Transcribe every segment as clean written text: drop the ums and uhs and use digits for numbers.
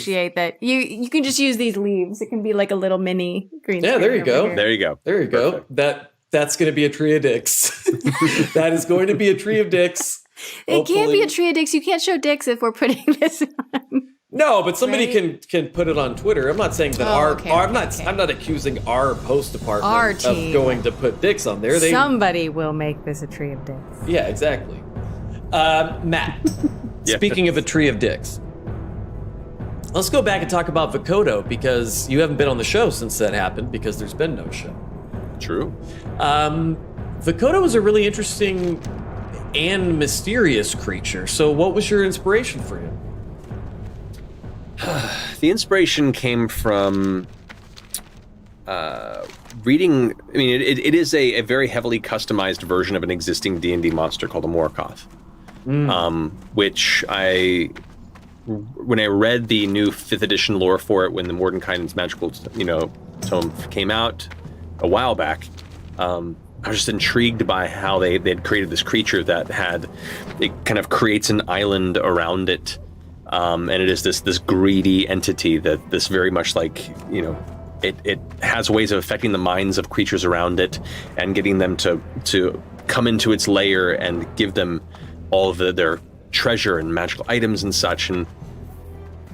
appreciate that. You can just use these leaves. It can be like a little mini green. Yeah, there you go. Here. There you go. There you go. That's going to be a tree of dicks. That is going to be a tree of dicks. It can't be a tree of dicks. You can't show dicks if we're putting this on. No, but somebody can put it on Twitter. I'm not saying that I'm not accusing our post department of going to put dicks on there. Somebody will make this a tree of dicks. Yeah, exactly. Matt, speaking of a tree of dicks, let's go back and talk about Vokodo, because you haven't been on the show since that happened, because there's been no show. True. Vokodo was a really interesting and mysterious creature. So what was your inspiration for him? The inspiration came from reading. I mean, it is a very heavily customized version of an existing D&D monster called a Morkoth, which when I read the new 5th edition lore for it, when the Mordenkainen's Magical, tome came out a while back, I was just intrigued by how they'd created this creature that it kind of creates an island around it. And it is this greedy entity that this very much like, it has ways of affecting the minds of creatures around it and getting them to come into its lair and give them all of their treasure and magical items and such. And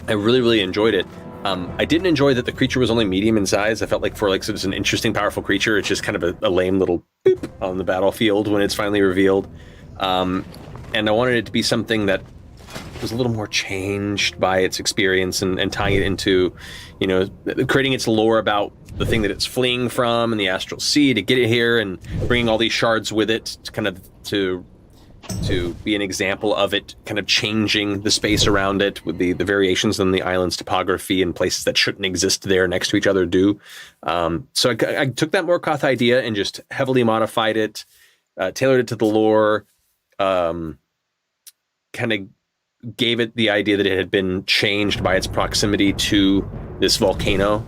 I really, really enjoyed it. I didn't enjoy that the creature was only medium in size. I felt like so it's an interesting, powerful creature, it's just kind of a lame little boop on the battlefield when it's finally revealed. And I wanted it to be something that was a little more changed by its experience and tying it into, creating its lore about the thing that it's fleeing from and the astral sea to get it here, and bringing all these shards with it to kind of to be an example of it kind of changing the space around it with the variations in the island's topography and places that shouldn't exist there next to each other do. So I took that Morkoth idea and just heavily modified it, tailored it to the lore, kind of gave it the idea that it had been changed by its proximity to this volcano,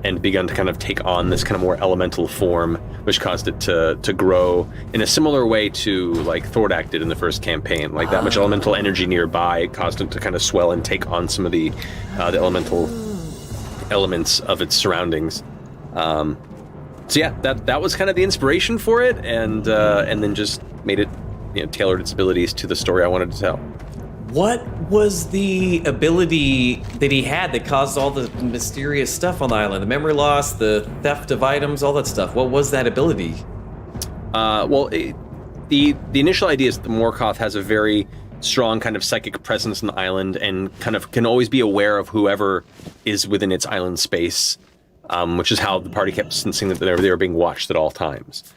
and begun to kind of take on this kind of more elemental form, which caused it to grow in a similar way to like Thordak did in the first campaign. Like that much elemental energy nearby caused it to kind of swell and take on some of the elemental elements of its surroundings. So yeah, that was kind of the inspiration for it, and then just made it, tailored its abilities to the story I wanted to tell. What was the ability that he had that caused all the mysterious stuff on the island? The memory loss, the theft of items, all that stuff. What was that ability? The initial idea is that the Morkoth has a very strong kind of psychic presence on the island and kind of can always be aware of whoever is within its island space, which is how the party kept sensing that they were being watched at all times.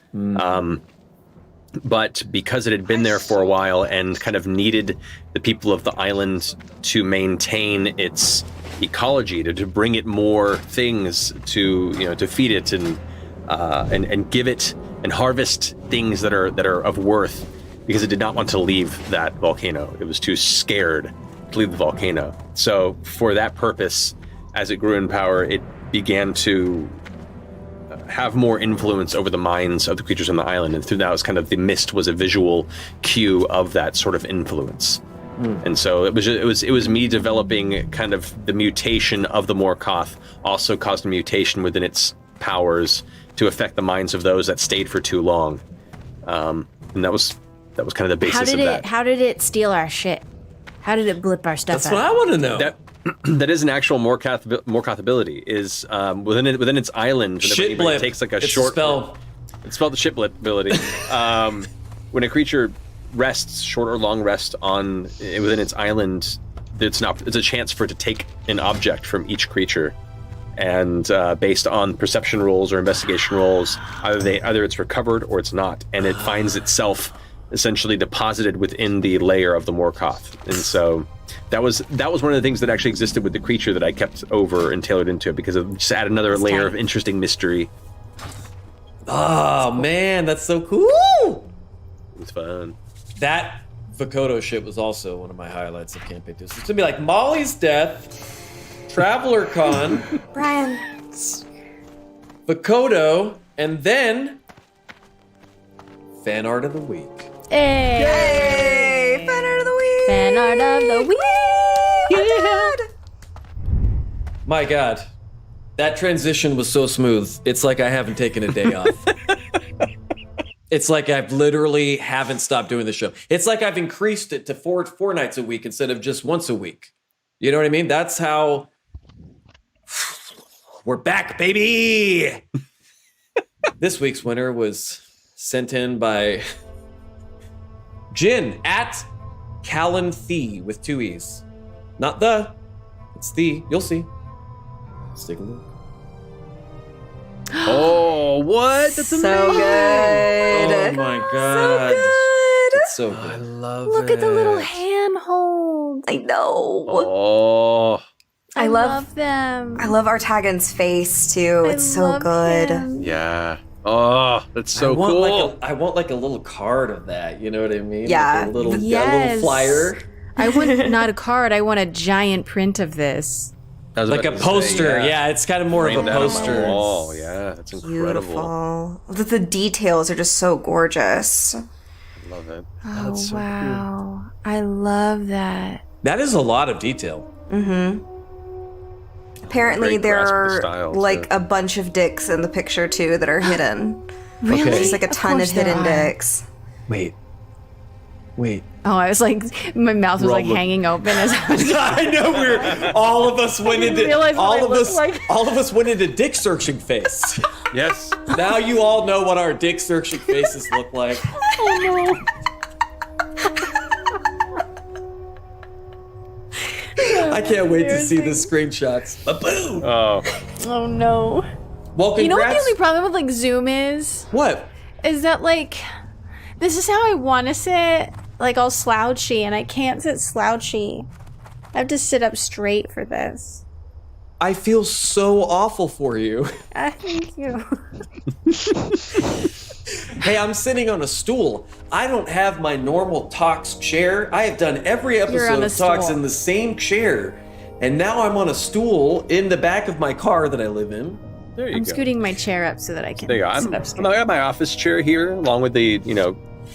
But because it had been there for a while and kind of needed the people of the island to maintain its ecology, to bring it more things to feed it and give it and harvest things that are of worth, because it did not want to leave that volcano. It was too scared to leave the volcano. So for that purpose, as it grew in power, it began to have more influence over the minds of the creatures on the island, and through that was kind of the mist was a visual cue of that sort of influence. And so it was me developing kind of the mutation of the Morkoth also caused a mutation within its powers to affect the minds of those that stayed for too long, and that was kind of the basis of that. How did it steal our shit? How did it blip our stuff? That's what I want to know. That is an actual Morkoth ability. Is within its island. Shit blip. It takes like a it's short. Spell. It's spelled the shit blip ability. When a creature rests, short or long rest within its island, it's a chance for it to take an object from each creature, and based on perception rolls or investigation rolls, either it's recovered or it's not, and it finds itself essentially deposited within the layer of the Morkoth. And so that was one of the things that actually existed with the creature that I kept over and tailored into it, because it just added another layer of interesting mystery. Oh man, that's so cool! It was fun. That Vokodo shit was also one of my highlights of Campaign 2. So it's gonna be like Molly's death, Traveler Con, Brian. Vokodo, and then Fan Art of the Week. Hey! Fan art of the week! Fan art of the week! Yeah. My God. That transition was so smooth. It's like I haven't taken a day off. It's like I've literally haven't stopped doing the show. It's like I've increased it to four nights a week instead of just once a week. You know what I mean? That's how we're back, baby. This week's winner was sent in by Jin at Callan Thee with 2 E's. Not the, it's the. You'll see. Let's take a look. Oh, what? That's So amazing. good. Oh my God. It's so good. I love Look at the little handhold. I know. Oh, I love them. I love Artagan's face too. I It's so love good. him. yeah. Oh, that's so I want cool. I want like a little card of that. You know what I mean? Yeah. Like a little Yes. flyer. I want not a card. I want a giant print of this. I was Like a about to say, poster. Yeah, it's kind of more of Framed a out on my poster. wall. Yeah, that's incredible. Beautiful. The details are just so gorgeous. I love it. Oh, That's so wow. I love that. That is a lot of detail. Apparently Very there graspable are style, like too. a bunch of dicks in the picture too that are hidden. Really? Okay. There's like a ton of course there hidden are. dicks. Wait. Oh, I was like, my mouth was We're all like looking- hanging open as I was. I know all of us went into realize what I look like. all of us went into dick searching face. Yes. Now you all know what our dick searching faces look like. Oh no. I can't wait to see the screenshots. Ba-boom! Oh, Oh no. Well, You know what the congrats. only problem with like Zoom is? What? Is that like, this is how I want to sit, like all slouchy, and I can't sit slouchy. I have to sit up straight for this. I feel so awful for you. Thank you. Hey, I'm sitting on a stool. I don't have my normal Talks chair. I have done every episode on a of Talks stool. in the same chair. And now I'm on a stool in the back of my car that I live in. there you I'm go. scooting my chair up so that I can There you go. sit I'm, up straight. I got my office chair here, along with the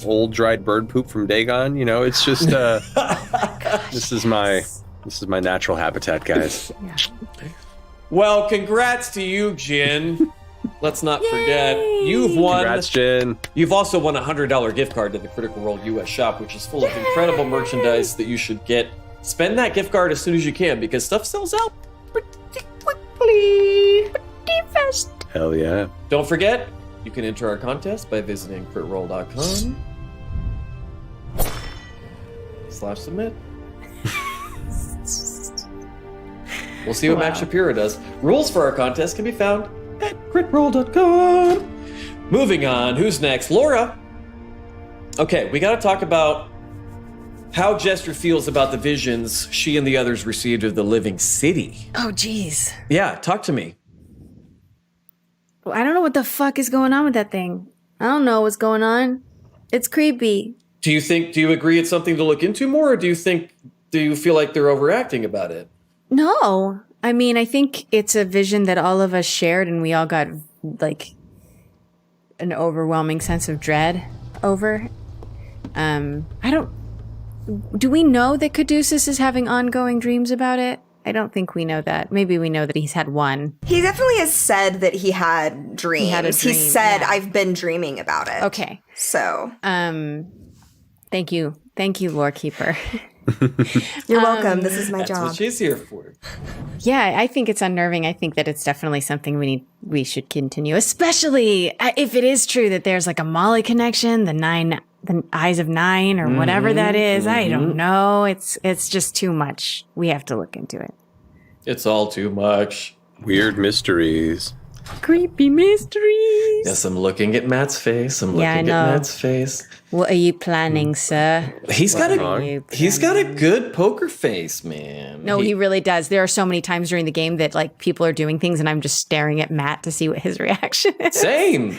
old dried bird poop from Dagon. It's just this is my natural habitat, guys. Well, congrats to you, Jin. Let's not forget, you've won. Congrats, Jen. You've also won a $100 gift card to the Critical Role US shop, which is full of incredible merchandise that you should get. Spend that gift card as soon as you can because stuff sells out pretty quickly. Pretty fast. Hell yeah. Don't forget, you can enter our contest by visiting critroll.com/submit. We'll see what Max Shapiro does. Rules for our contest can be found at critroll.com. Moving on, who's next? Laura. Okay, we got to talk about how Jester feels about the visions she and the others received of the living city. Oh, jeez. Yeah, talk to me. I don't know what the fuck is going on with that thing. I don't know what's going on. It's creepy. Do you agree it's something to look into more, or do you feel like they're overacting about it? No. I mean, I think it's a vision that all of us shared and we all got like an overwhelming sense of dread over. Do we know that Caduceus is having ongoing dreams about it? I don't think we know that. Maybe we know that he's had one. He definitely has said that he had dreams. had a dream, He said, yeah. I've been dreaming about it. Okay. So Thank you. Thank you, Lore Keeper. you're welcome. This is my That's job. what she's here for. Yeah, I think it's unnerving. I think that it's definitely something we should continue, especially if it is true that there's like a Molly connection, the Eyes of Nine or whatever that is. I don't know. It's just too much. We have to look into it. It's all too much. Weird mysteries. Creepy mysteries. Yes, I'm looking at Matt's face. I'm Yeah, I looking at know. Matt's face. What are you planning, sir? He's got are you a good poker face, man. No, he really does. There are so many times during the game that like people are doing things and I'm just staring at Matt to see what his reaction is. Same.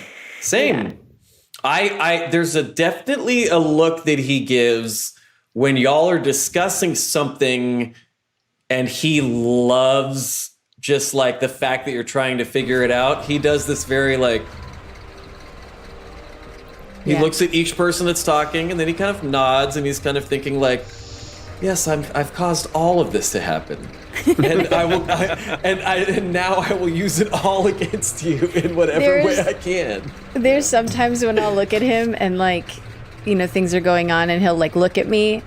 Yeah. I there's definitely a look that he gives when y'all are discussing something and he loves just like the fact that you're trying to figure it out. He does this very like he Yeah. looks at each person that's talking and then he kind of nods and he's kind of thinking like, yes, I've caused all of this to happen, and now I will use it all against you in whatever way I can. There's sometimes when I'll look at him and like, things are going on and he'll like look at me.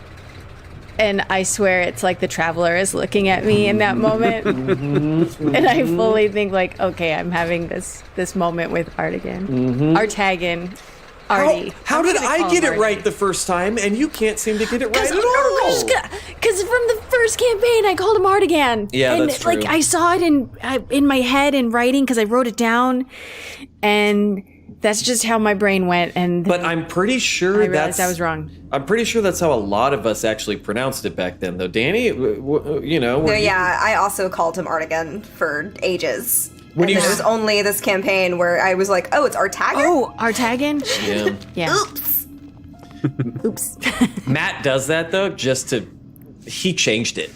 And I swear it's like the Traveler is looking at me in that moment. And I fully think like, okay, I'm having this moment with Artagan. Artagan. Artie. How did I get it right the first time and you can't seem to get it right at all? Because from the first campaign, I called him Artagan. Yeah, and that's true. Like I saw it in my head in writing because I wrote it down. And that's just how my brain went. But I'm pretty sure I realized I was wrong. I'm pretty sure that's how a lot of us actually pronounced it back then, though. Danny, I also called him Artagan for ages. When It was only this campaign where I was like, oh, it's Artagan? Oh, Artagan? Yeah. Yeah. Oops. Oops. Matt does that, though, he changed it.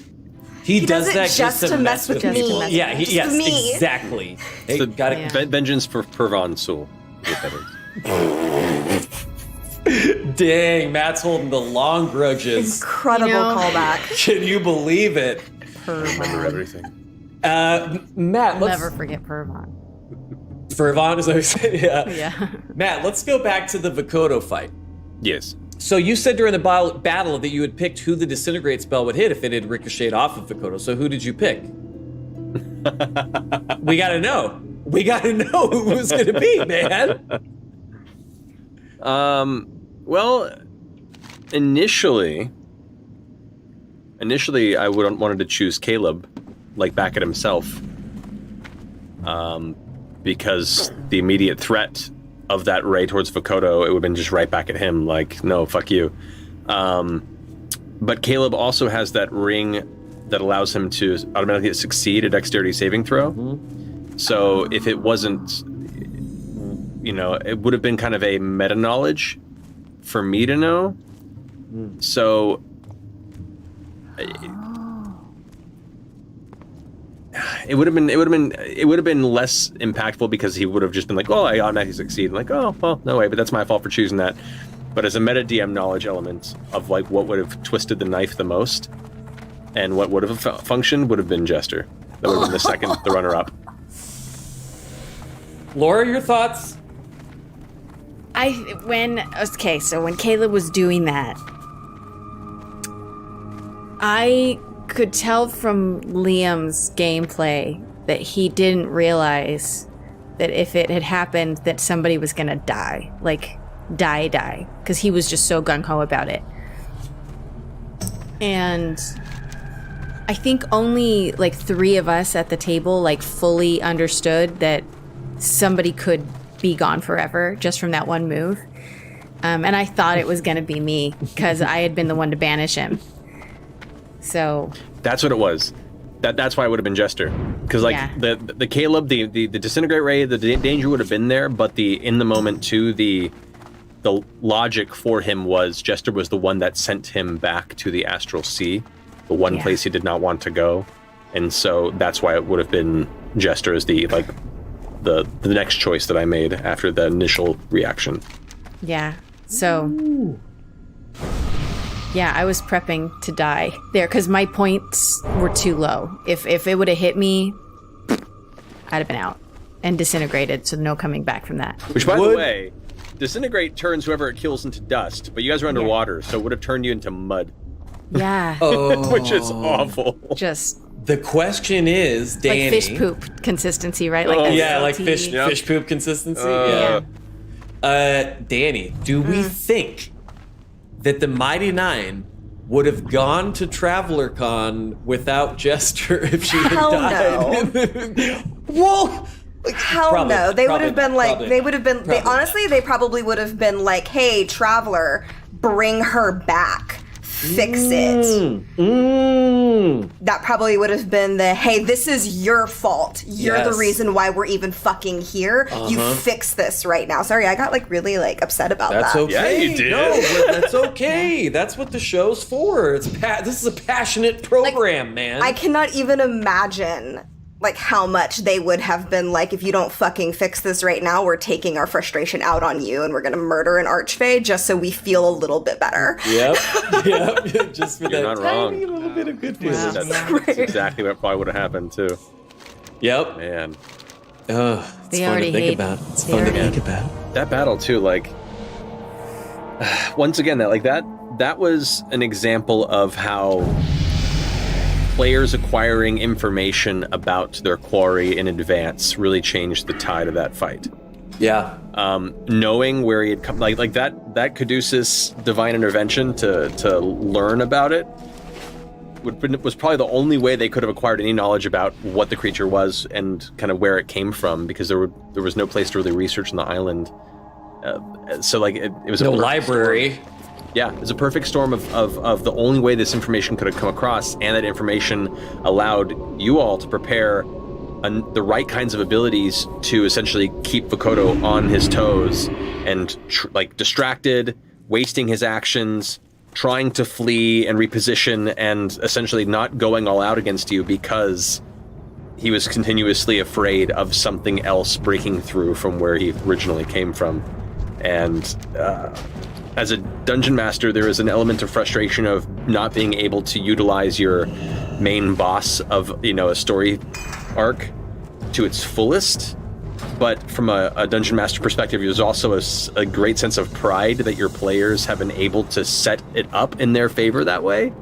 He does does it that just to mess with me. Yeah, Just me. exactly. So Got it. Yeah. Vengeance for Pervan Sul. Dang, Matt's holding the long grudges. Incredible callback. Can you believe it? Remember everything. Matt, I'll never forget Pervon. For Yvonne, as I said, yeah. Yeah. Matt, let's go back to the Vokodo fight. Yes. So you said during the battle that you had picked who the disintegrate spell would hit if it had ricocheted off of Vokodo. So who did you pick? We gotta know. We gotta know who it was gonna be, man. Well, initially I wanted to choose Caleb, like back at himself, because the immediate threat of that ray towards Vokodo, it would have been just right back at him, like, no, fuck you. But Caleb also has that ring that allows him to automatically succeed a dexterity saving throw. Mm-hmm. So if it wasn't, it would have been kind of a meta knowledge for me to know. So it would have been less impactful because he would have just been like, oh, I automatically succeed. Like, oh, well, no way, but that's my fault for choosing that. But as a meta DM knowledge element of like what would have twisted the knife the most and what would have functioned would have been Jester. That would have been the runner-up. Laura, your thoughts? So when Caleb was doing that, I could tell from Liam's gameplay that he didn't realize that if it had happened that somebody was gonna die, like die, because he was just so gung-ho about it. And I think only like 3 of us at the table like fully understood that somebody could be gone forever just from that one move. And I thought it was gonna be me because I had been the one to banish him. So that's what it was. That's why it would have been Jester, because the Caleb, the disintegrate ray, the danger would have been there, but in the moment too, the logic for him was Jester was the one that sent him back to the Astral Sea, the one place he did not want to go, and so that's why it would have been Jester as the next choice that I made after the initial reaction. Yeah. So. Yeah, I was prepping to die there because my points were too low. If it would have hit me, I'd have been out and disintegrated, so no coming back from that. Which, by the way, disintegrate turns whoever it kills into dust, but you guys are underwater, so it would have turned you into mud. Yeah. Which is awful. Just the question is, Danny, like fish poop consistency, right? Like like fish poop consistency. Danny, do we think that the Mighty Nine would have gone to TravelerCon without Jester if she had died? No. Well, Hell no. They would have been like, they probably would have been like, hey, Traveler, bring her back. Fix it. That probably would have been the, hey, this is your fault. You're the reason why we're even fucking here. You fix this right now. Sorry, I got like really like upset about that. That's okay. Yeah, you did. No, that's okay. That's what the show's for. This is a passionate program, man. I cannot even imagine like how much they would have been like, if you don't fucking fix this right now, we're taking our frustration out on you and we're going to murder an archfey just so we feel a little bit better. Yep. Just for You're that not wrong. tiny little bit of good feeling. Wow. That's exactly what probably would have happened too. Yep. Man, It's They fun already to think hate- about. It's they fun to already- think about. that battle too. Like, once again, that was an example of how players acquiring information about their quarry in advance really changed the tide of that fight. Yeah. Knowing where he had come, like that Caduceus divine intervention to learn about it was probably the only way they could have acquired any knowledge about what the creature was and kind of where it came from, because there was no place to really research on the island. So like it was No a library. Yeah, it was a perfect storm of the only way this information could have come across, and that information allowed you all to prepare the right kinds of abilities to essentially keep Vokodo on his toes and distracted, wasting his actions, trying to flee and reposition, and essentially not going all out against you because he was continuously afraid of something else breaking through from where he originally came from. And as a dungeon master, there is an element of frustration of not being able to utilize your main boss of, a story arc to its fullest. But from a dungeon master perspective, there's also a great sense of pride that your players have been able to set it up in their favor that way.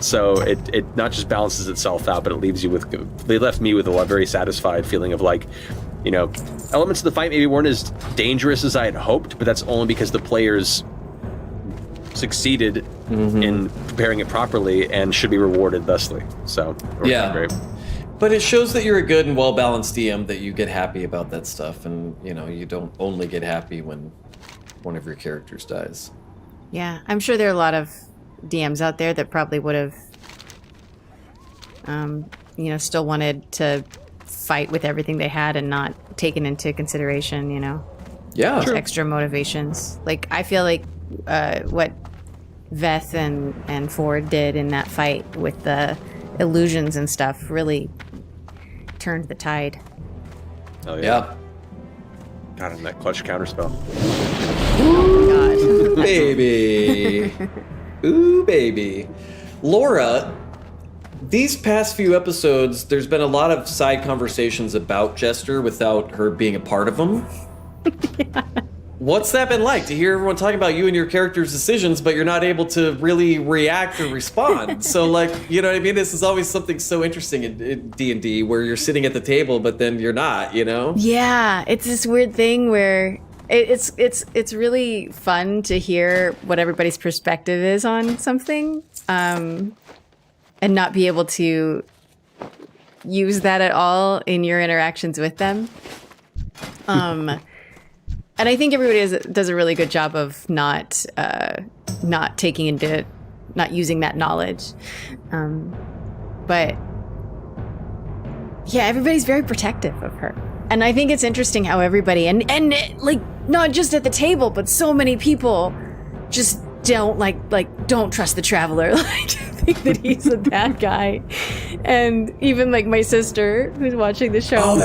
So it not just balances itself out, but they left me with a very satisfied feeling of like, elements of the fight maybe weren't as dangerous as I had hoped, but that's only because the players succeeded in preparing it properly and should be rewarded thusly. So it worked out great. But it shows that you're a good and well-balanced DM, that you get happy about that stuff, and you don't only get happy when one of your characters dies. Yeah, I'm sure there are a lot of DMs out there that probably would have, still wanted to fight with everything they had and not taken into consideration, Yeah. extra motivations. Like, I feel like what Veth and Ford did in that fight with the illusions and stuff really turned the tide. Oh Yeah. God, and that clutch counterspell. Oh my god. Baby. Ooh, baby. Laura, these past few episodes, there's been a lot of side conversations about Jester without her being a part of them. Yeah. What's that been like to hear everyone talking about you and your character's decisions, but you're not able to really react or respond? So, like, you know what I mean? This is always something so interesting in D&D, where you're sitting at the table, but then you're not, Yeah, it's this weird thing where it's really fun to hear what everybody's perspective is on something, and not be able to use that at all in your interactions with them. And I think everybody does a really good job of not using that knowledge. But yeah, everybody's very protective of her. And I think it's interesting how everybody, and like, not just at the table, but so many people just don't don't trust the Traveler. Like, think that he's a bad guy. And even like my sister who's watching the show,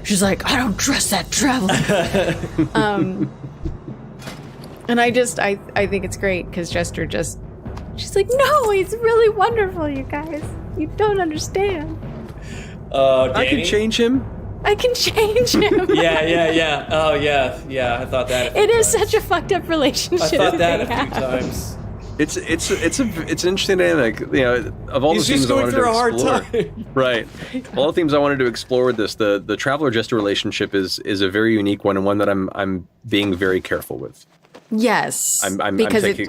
she's like, I don't trust that Traveler. And I think it's great because Jester she's like, no, he's really wonderful, you guys. You don't understand. I can change him. I can change him. Yeah. Oh, yeah. I thought that. It is such a fucked up relationship. I thought that a they few have. times. It's an interesting dynamic. Of all He's the just themes I going wanted through to a hard explore, time. right? All the themes I wanted to explore with this, the Traveler Jester relationship is a very unique one, and one that I'm being very careful with. Yes, I'm because taking,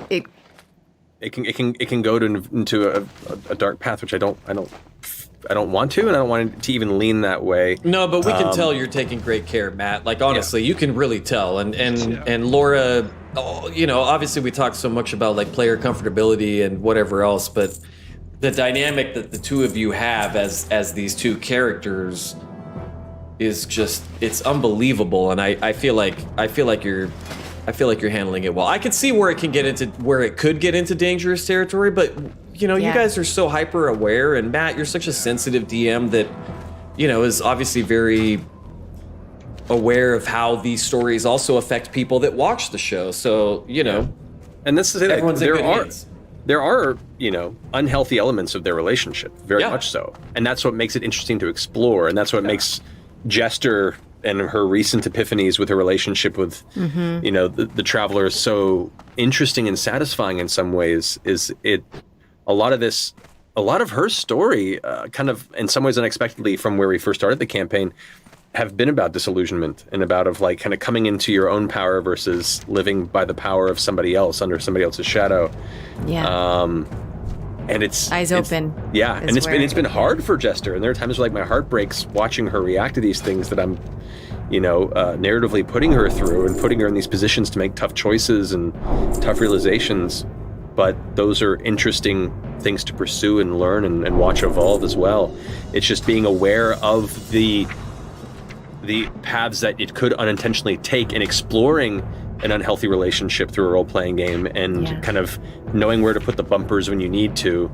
it can go into a dark path, which I don't want to, and I don't want it to even lean that way. No, but we can tell you're taking great care, Matt. Like, honestly, you can really tell. And Laura, obviously we talk so much about like player comfortability and whatever else, but the dynamic that the two of you have as these two characters is just, it's unbelievable. And I feel like you're handling it well. I can see where it could get into dangerous territory, but you guys are so hyper aware, and Matt, you're such a sensitive DM that is obviously very aware of how these stories also affect people that watch the show. So, and that's to say that everyone's in good hands. There are, unhealthy elements of their relationship, very much so. And that's what makes it interesting to explore. And that's what makes Jester and her recent epiphanies with her relationship with, the Traveler so interesting and satisfying in some ways. A lot of her story, kind of in some ways unexpectedly from where we first started the campaign, have been about disillusionment and about kind of coming into your own power versus living by the power of somebody else under somebody else's shadow. Yeah. And it's eyes open. Yeah, and it's been hard for Jester, and there are times where my heart breaks watching her react to these things that I'm, narratively putting her through and putting her in these positions to make tough choices and tough realizations. But those are interesting things to pursue and learn and watch evolve as well. It's just being aware of the paths that it could unintentionally take and exploring an unhealthy relationship through a role-playing game and kind of knowing where to put the bumpers when you need to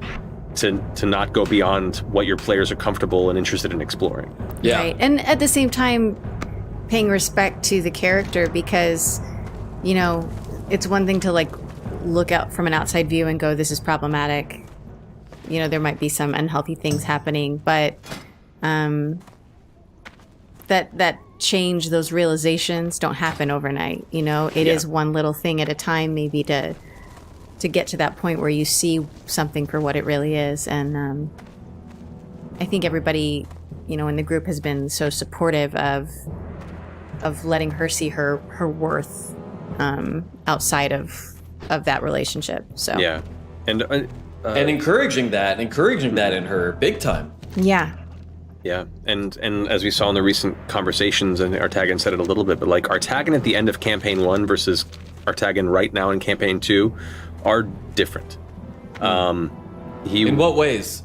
not go beyond what your players are comfortable and interested in exploring. Yeah. Right. And at the same time, paying respect to the character because, it's one thing to look out from an outside view and go, this is problematic. There might be some unhealthy things happening, but that change, those realizations don't happen overnight. It is one little thing at a time, maybe to get to that point where you see something for what it really is. And I think everybody, in the group has been so supportive of letting her see her worth outside of that relationship. So yeah, and encouraging that in her big time. Yeah. Yeah, and as we saw in the recent conversations, and Artagan said it a little bit, but Artagan at the end of Campaign 1 versus Artagan right now in Campaign 2 are different. In what ways?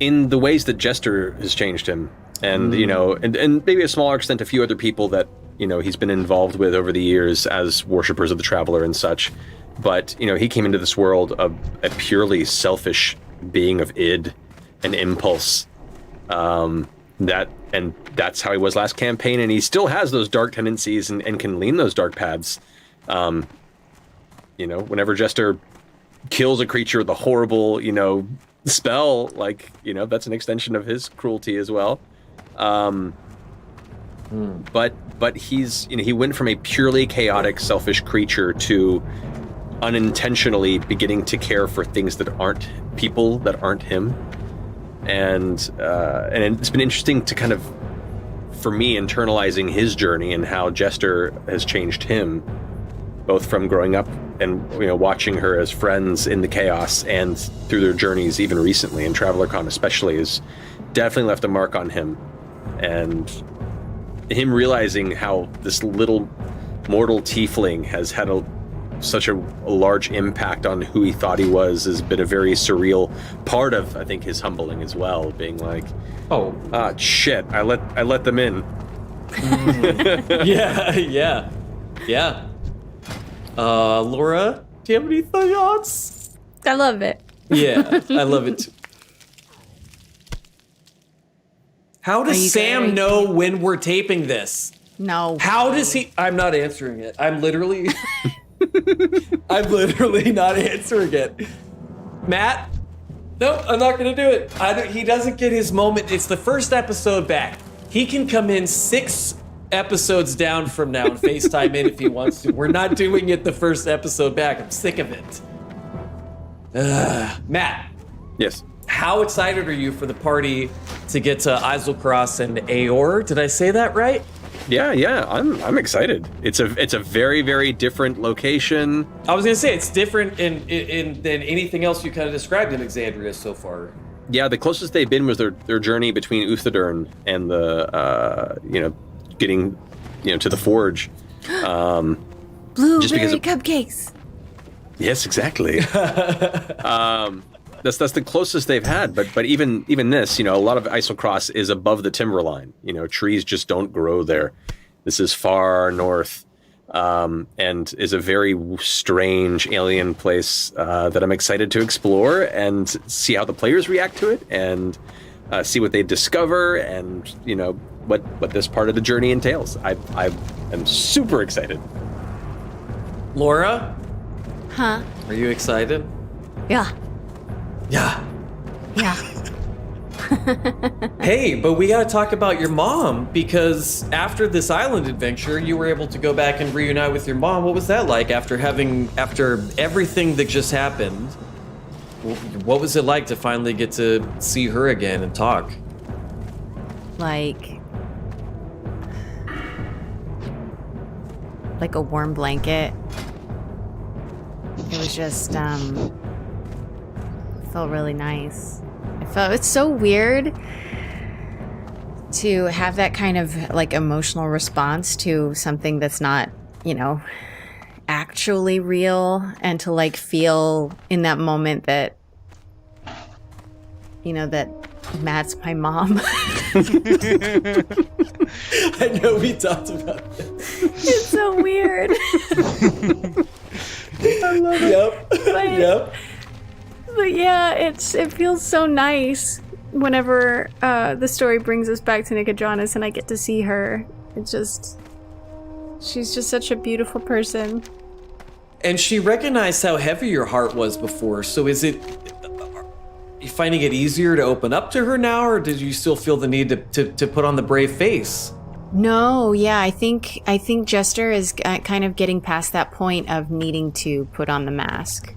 In the ways that Jester has changed him, and and maybe a smaller extent a few other people that he's been involved with over the years as worshippers of the Traveler and such. But he came into this world a purely selfish being of id and impulse. That's how he was last campaign, and he still has those dark tendencies and can lean those dark paths. Whenever Jester kills a creature with a horrible, spell, that's an extension of his cruelty as well. But he's, he went from a purely chaotic, selfish creature to unintentionally beginning to care for things that aren't people, that aren't him. And it's been interesting to kind of, for me, internalizing his journey and how Jester has changed him, both from growing up and watching her as friends in the chaos and through their journeys even recently, and TravelerCon especially has definitely left a mark on him. And him realizing how this little mortal tiefling has had such a large impact on who he thought he was has been a very surreal part of, I think, his humbling as well, being like, shit, I let them in. Yeah. Laura, do you have any thoughts? I love it. Yeah, I love it too. How does Sam know when we're taping this? No. How does he? I'm not answering it. I'm literally not answering it. Matt? No, I'm not going to do it. He doesn't get his moment. It's the first episode back. He can come in 6 episodes down from now and FaceTime in if he wants to. We're not doing it the first episode back. I'm sick of it. Matt. Yes. How excited are you for the party to get to Eiselcross and Aor? Did I say that right? Yeah, I'm excited. It's a very, very different location. I was gonna say it's different in than anything else you kind of described in Exandria so far. Yeah, the closest they've been was their journey between Uthadurn and the getting to the Forge. Blueberry cupcakes. Yes, exactly. That's the closest they've had, but even this, a lot of Eiselcross is above the timberline. Trees just don't grow there. This is far north, and is a very strange alien place that I'm excited to explore and see how the players react to it. And see what they discover, and what this part of the journey entails. I am super excited. Laura, Huh? are you excited? Yeah. Yeah. Yeah. Hey, but we got to talk about your mom, because after this island adventure, you were able to go back and reunite with your mom. What was that like after everything that just happened? What was it like to finally get to see her again and talk? Like a warm blanket. It was just felt really nice. It's so weird to have that kind of like emotional response to something that's not, actually real, and to like feel in that moment that that Matt's my mom. I know we talked about this. It's so weird. I love it. Yep. But yeah, it feels so nice whenever the story brings us back to Nicodranas and I get to see her. She's just such a beautiful person. And she recognized how heavy your heart was before. So are you finding it easier to open up to her now, or did you still feel the need to put on the brave face? No, yeah, I think Jester is kind of getting past that point of needing to put on the mask.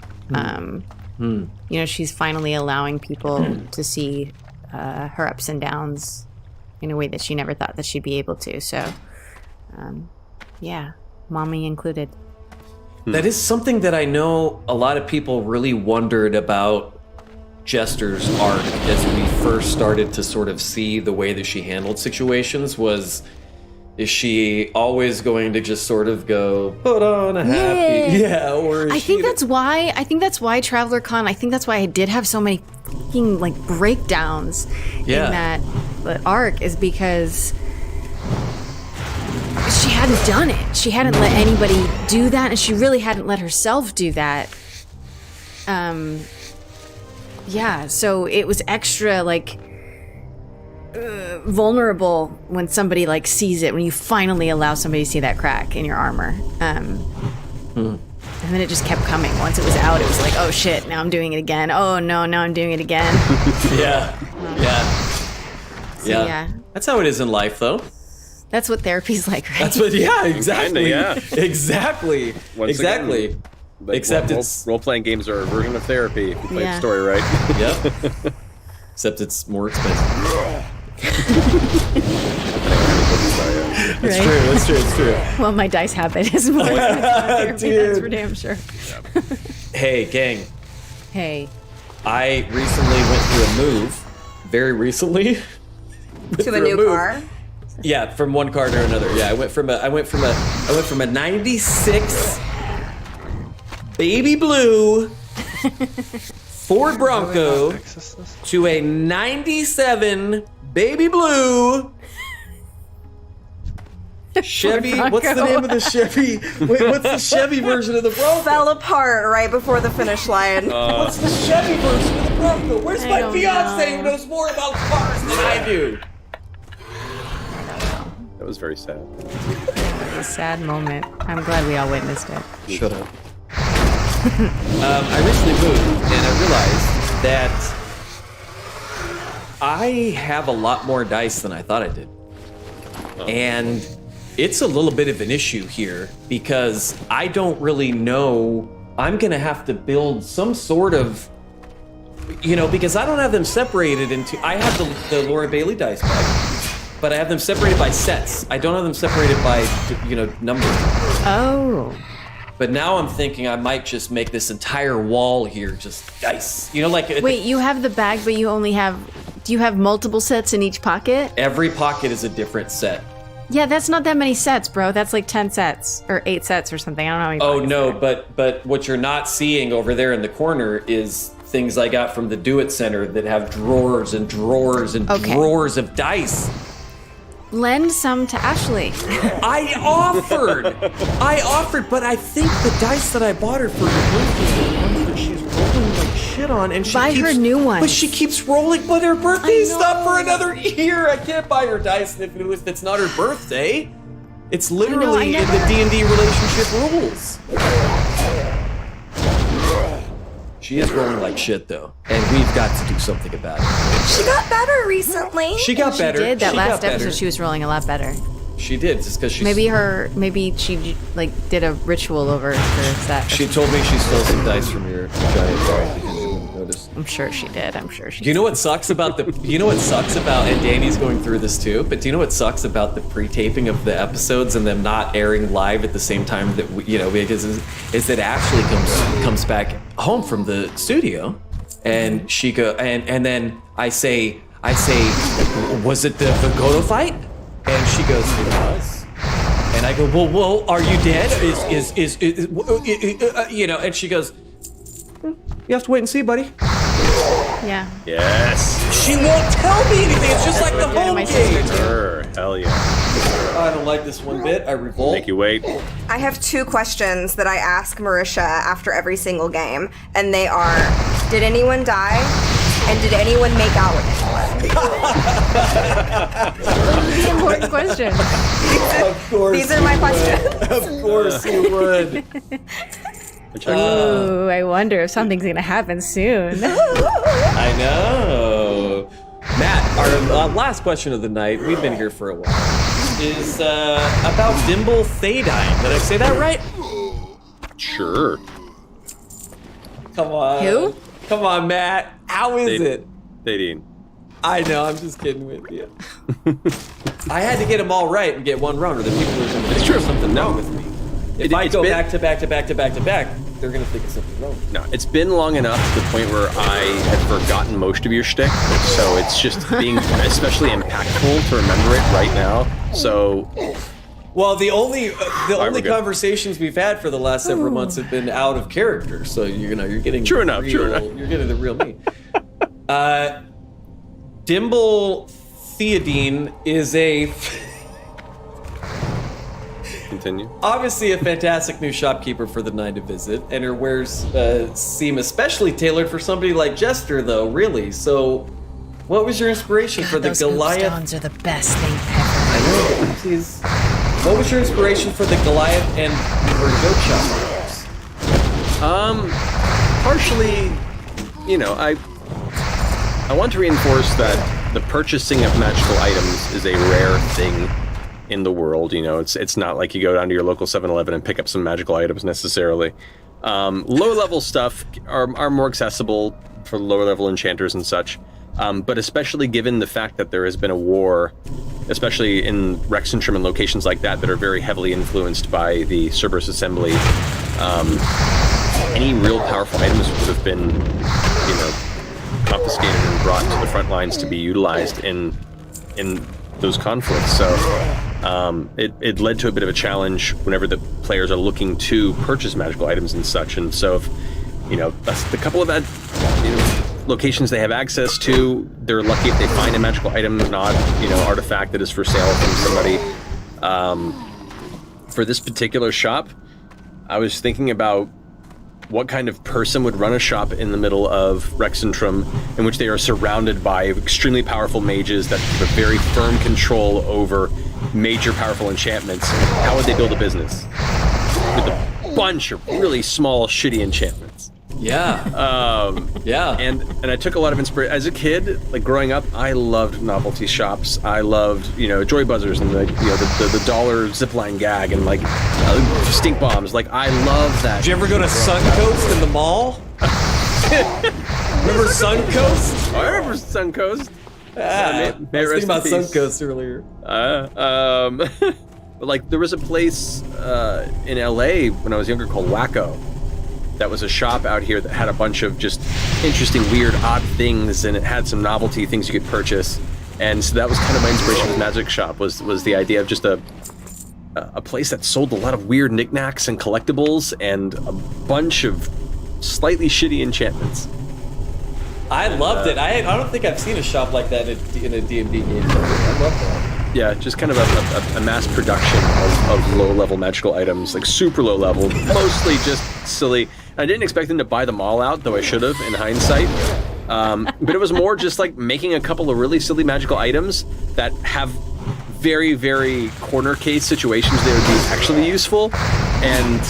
She's finally allowing people to see her ups and downs in a way that she never thought that she'd be able to. So, yeah, mommy included. That is something that I know a lot of people really wondered about Jester's arc as we first started to sort of see the way that she handled situations. Is she always going to just sort of go, put on a happy... Yeah, or I think that's why Traveler Con, I think that's why I did have so many fucking, like, breakdowns in that arc, is because she hadn't done it. She hadn't let anybody do that, and she really hadn't let herself do that. Yeah, so it was extra, like... vulnerable when somebody like sees it, when you finally allow somebody to see that crack in your armor. And then it just kept coming. Once it was out, it was like, oh shit, now I'm doing it again. Oh no, now I'm doing it again. Yeah. That's how it is in life, though. That's what therapy's like, right? That's what, exactly. Kinda, yeah. Exactly. Exactly. Again, except role-playing games are a version of therapy if you play the story right. Yep. Except it's more expensive. It's true. Well, my dice habit is more expensive than therapy, that's for damn sure. Hey, gang. Hey. I recently went through a move. Very recently. To a new car? Yeah, from one car to another. Yeah, I went from a 96 baby blue Ford Bronco to a 97 baby blue Chevy. What's the name of the Chevy? Wait, what's the Chevy version of the Bronco? Fell apart right before the finish line. What's the Chevy version of the Bronco? Where's my fiance who knows more about cars than I do? That was very sad. It was a sad moment. I'm glad we all witnessed it. Shut up. I recently moved, and I realized that I have a lot more dice than I thought I did. And it's a little bit of an issue here, because I don't really know. I'm going to have to build some sort of, because I don't have them separated into... I have the Laura Bailey dice bag, but I have them separated by sets. I don't have them separated by, numbers. Oh. But now I'm thinking I might just make this entire wall here just dice. Wait, you have the bag, but you only have... Do you have multiple sets in each pocket? Every pocket is a different set. Yeah, that's not that many sets, bro. That's like 10 sets or 8 sets or something. I don't know how many Oh, no, but what you're not seeing over there in the corner is things I got from the Do It Center that have drawers and drawers and drawers of dice. Lend some to Ashley. I offered, but I think the dice that I bought her for her birthday are ones that she's rolling like shit shit on, and she Buy keeps, her new ones. But she keeps rolling, but her birthday's not for another year. I can't buy her dice if it's not her birthday. It's literally in the D&D relationship rules. She is rolling like shit, though, and we've got to do something about it. She got better recently. She got better. She did. That She last got better. episode, she was rolling a lot better. She did, just because she's... Maybe she, like, did a ritual over her that. She told me she stole some dice from your giant bar because you wouldn't notice. I'm sure she did. Do you know what sucks about and Danny's going through this too, but do you know what sucks about the pre-taping of the episodes and them not airing live at the same time that because is that Ashley comes back home from the studio and she and then I say, was it the Vigoto fight? And she goes, it was. And I go, well, are you dead? And she goes, you have to wait and see, buddy. Yeah. Yes. She won't tell me anything. It's just like the Yeah, home my game. sister too. Sure. Hell yeah. I don't like this one bit. I revolt. Make you wait. I have 2 questions that I ask Marisha after every single game, and they are, did anyone die? And did anyone make out with anyone? The important question. Of course. These are my questions. Of course you would. Ooh, I wonder if something's gonna happen soon. I know. Matt, our last question of the night, we've been here for a while, is about Dimble Thadine. Did I say that right? Sure. Come on. Who? Come on, Matt. How is it? Thadine. I know, I'm just kidding with you. I had to get them all right and get one wrong, or the people are going to think there's something wrong with me. If I go back to back, they're going to think it's something wrong. No, it's been long enough to the point where I had forgotten most of your shtick, so it's just being especially impactful to remember it right now. So, well, the only good. conversations we've had for the last several months have been out of character. So you're getting True enough. You're getting the real me. Dimble Theodine is continue. obviously a fantastic new shopkeeper for the 9 to visit, and her wares seem especially tailored for somebody like Jester, though, really. So, what was your inspiration for the those Goliath? stones are the best thing ever. I know, please. What was your inspiration for the Goliath and her joke shop? Partially, I want to reinforce that the purchasing of magical items is a rare thing in the world. It's not like you go down to your local 7-Eleven and pick up some magical items necessarily. Low-level stuff are more accessible for lower-level enchanters and such. But especially given the fact that there has been a war, especially in Rexentrum and locations like that are very heavily influenced by the Cerberus Assembly, any real powerful items would have been, confiscated and brought to the front lines to be utilized in those conflicts. So it led to a bit of a challenge whenever the players are looking to purchase magical items and such. And so if, that's the couple of locations they have access to, they're lucky if they find a magical item, not, artifact that is for sale from somebody. For this particular shop, I was thinking about what kind of person would run a shop in the middle of Rexentrum in which they are surrounded by extremely powerful mages that have a very firm control over major powerful enchantments. How would they build a business? With a bunch of really small, shitty enchantments. Yeah. Yeah. And I took a lot of inspiration. As a kid, like growing up, I loved novelty shops. I loved, joy buzzers and the dollar zipline gag and stink bombs. Like, I love that. Did you ever go to Suncoast in the mall? Remember Suncoast? Oh, I remember Suncoast. I was thinking about Suncoast earlier. But there was a place in LA when I was younger called Wacko. That was a shop out here that had a bunch of just interesting, weird, odd things, and it had some novelty things you could purchase. And so that was kind of my inspiration with Magic Shop, was the idea of just a place that sold a lot of weird knickknacks and collectibles and a bunch of slightly shitty enchantments. I loved it. I don't think I've seen a shop like that in a D&D game. I love that. Yeah, just kind of a mass production of low-level magical items, like super low-level, mostly just silly. I didn't expect them to buy them all out, though I should have in hindsight. But it was more just like making a couple of really silly magical items that have very, very corner case situations that would be actually useful, and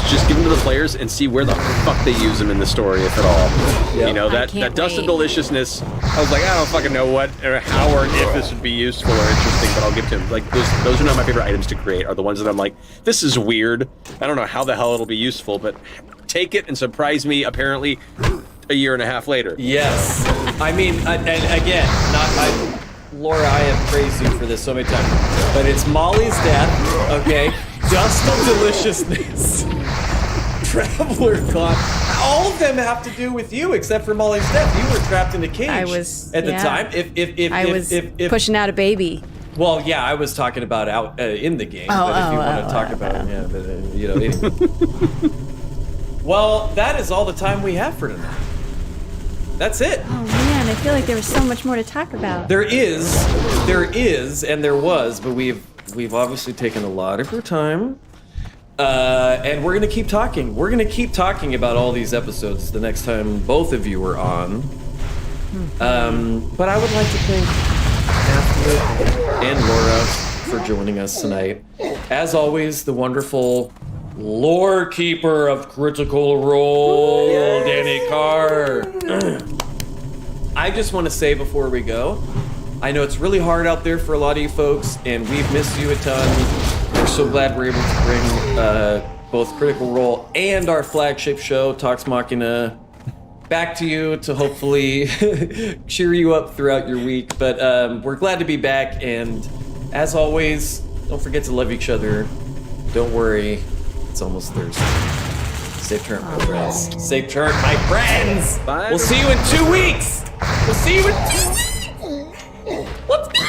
just give them to the players and see where the fuck they use them in the story, if at all. Yep. You know, that dust of deliciousness. I was like, I don't fucking know what or how or if this would be useful or interesting, but I'll give to him. Like those are not my favorite items to create. Are the ones that I'm like, this is weird. I don't know how the hell it'll be useful, but take it and surprise me. Apparently, a year and a half later. Yes. I mean, and again, Laura, I have praised you for this so many times, but it's Molly's death, okay? Dust of deliciousness, Traveler Con. All of them have to do with you, except for Molly's death. You were trapped in a cage at the time. I was pushing out a baby. Well, yeah, I was talking about out in the game, but if you want to talk about it, yeah, but you know. Anyway. Well, that is all the time we have for tonight. That's it. Oh man, I feel like there was so much more to talk about. There is, and there was, but we've obviously taken a lot of your time, and we're gonna keep talking. We're gonna keep talking about all these episodes the next time both of you are on. But I would like to thank Matthew and Laura for joining us tonight. As always, the wonderful lore keeper of Critical Role, Danny Carr. I just want to say before we go, I know it's really hard out there for a lot of you folks, and we've missed you a ton. We're so glad we're able to bring both Critical Role and our flagship show, Talks Machina, back to you to hopefully cheer you up throughout your week. But we're glad to be back, and as always, don't forget to love each other. Don't worry. It's almost Thursday. Safe turn, my friends. Safe turn, my friends. Bye. We'll see you in 2 weeks. We'll see you in 2 weeks. Let's go.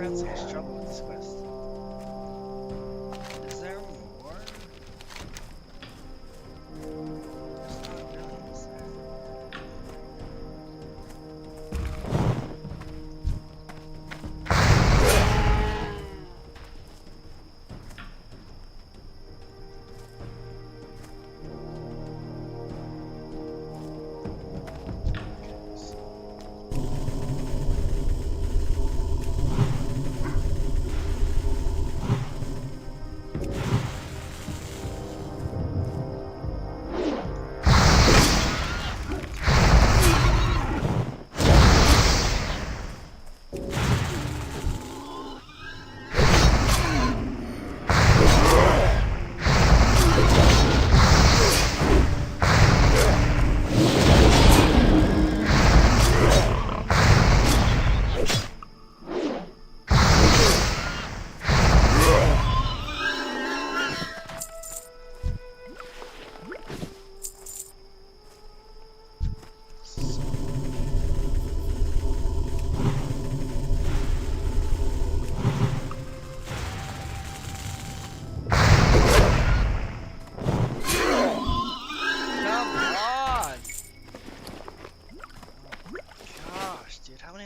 having so much trouble with this quest. Is there more? There's not really, is there?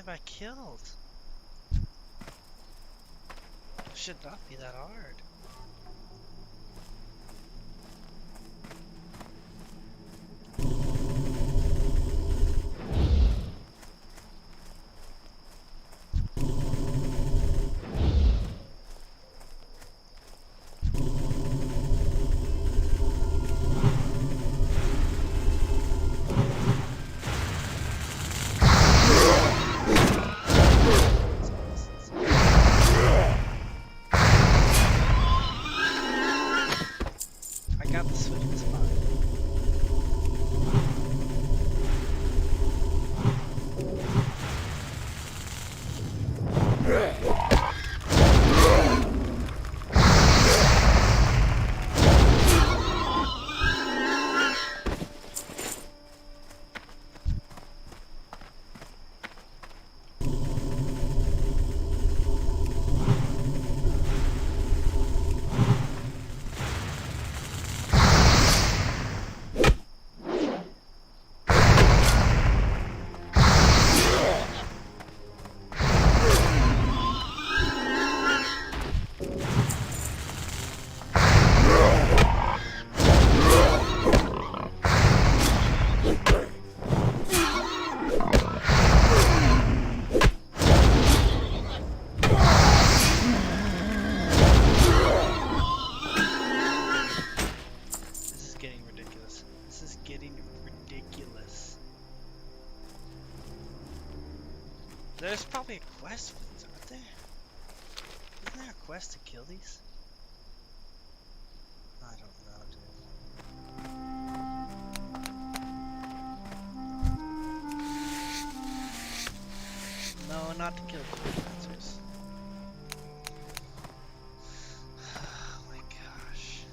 I killed? It should not be that hard. There's probably a quest for these, aren't there? Isn't there a quest to kill these? I don't know, dude. No, not to kill the dancers. Oh my gosh.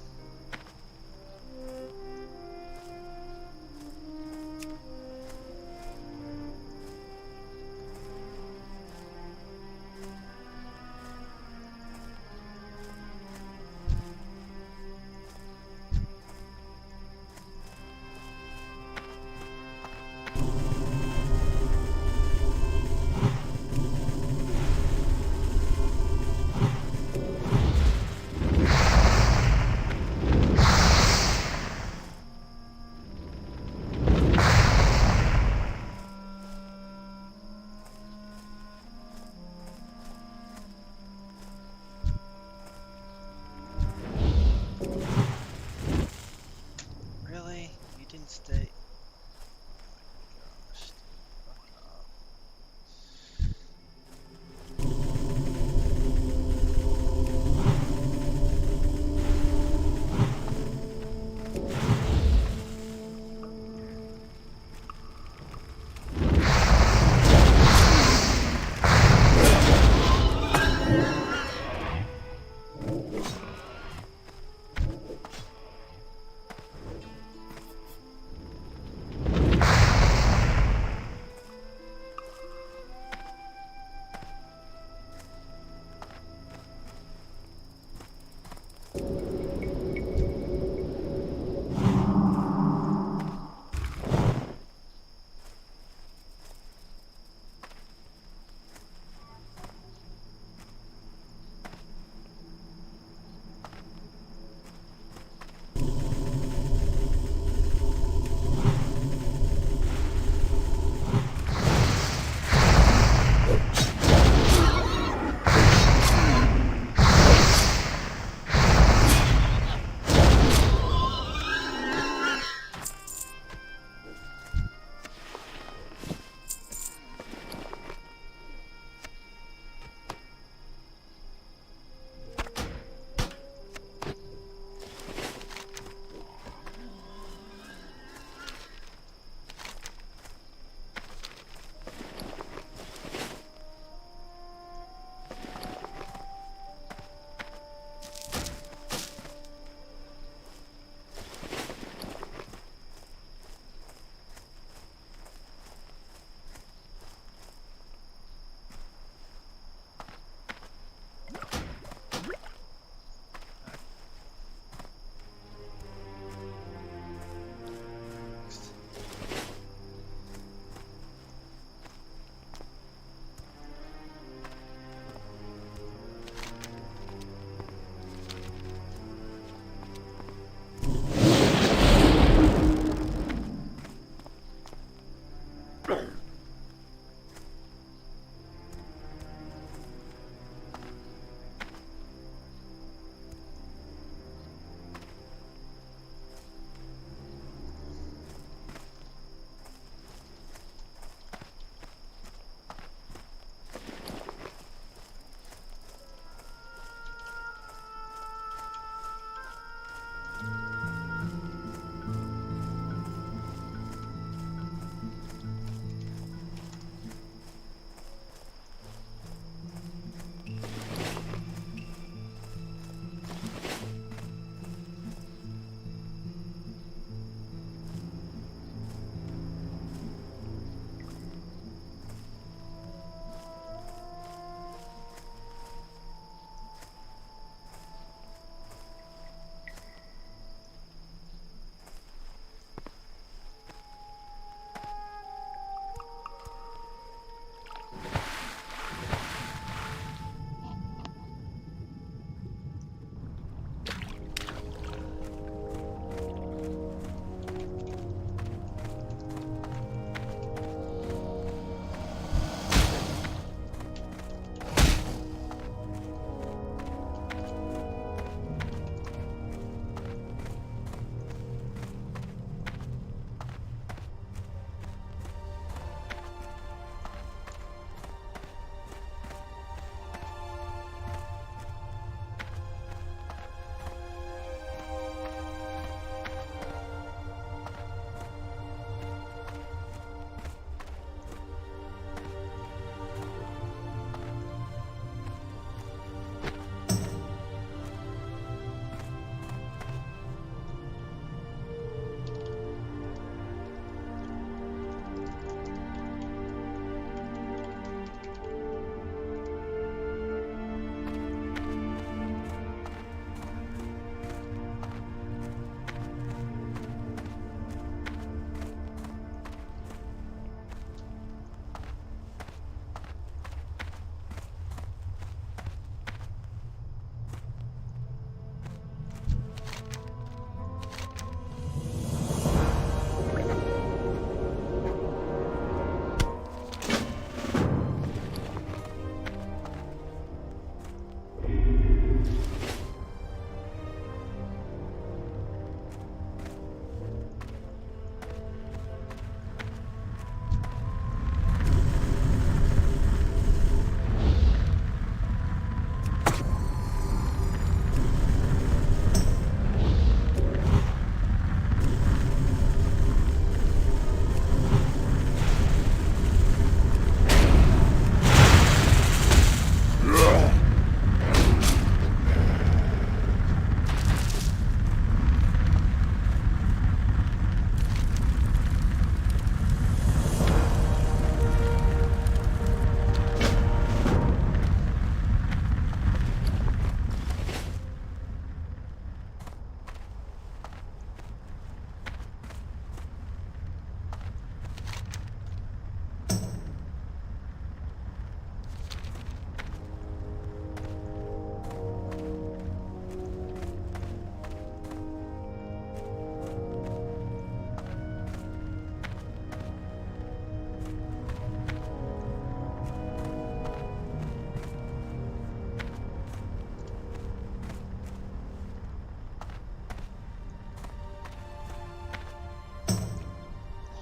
Stay.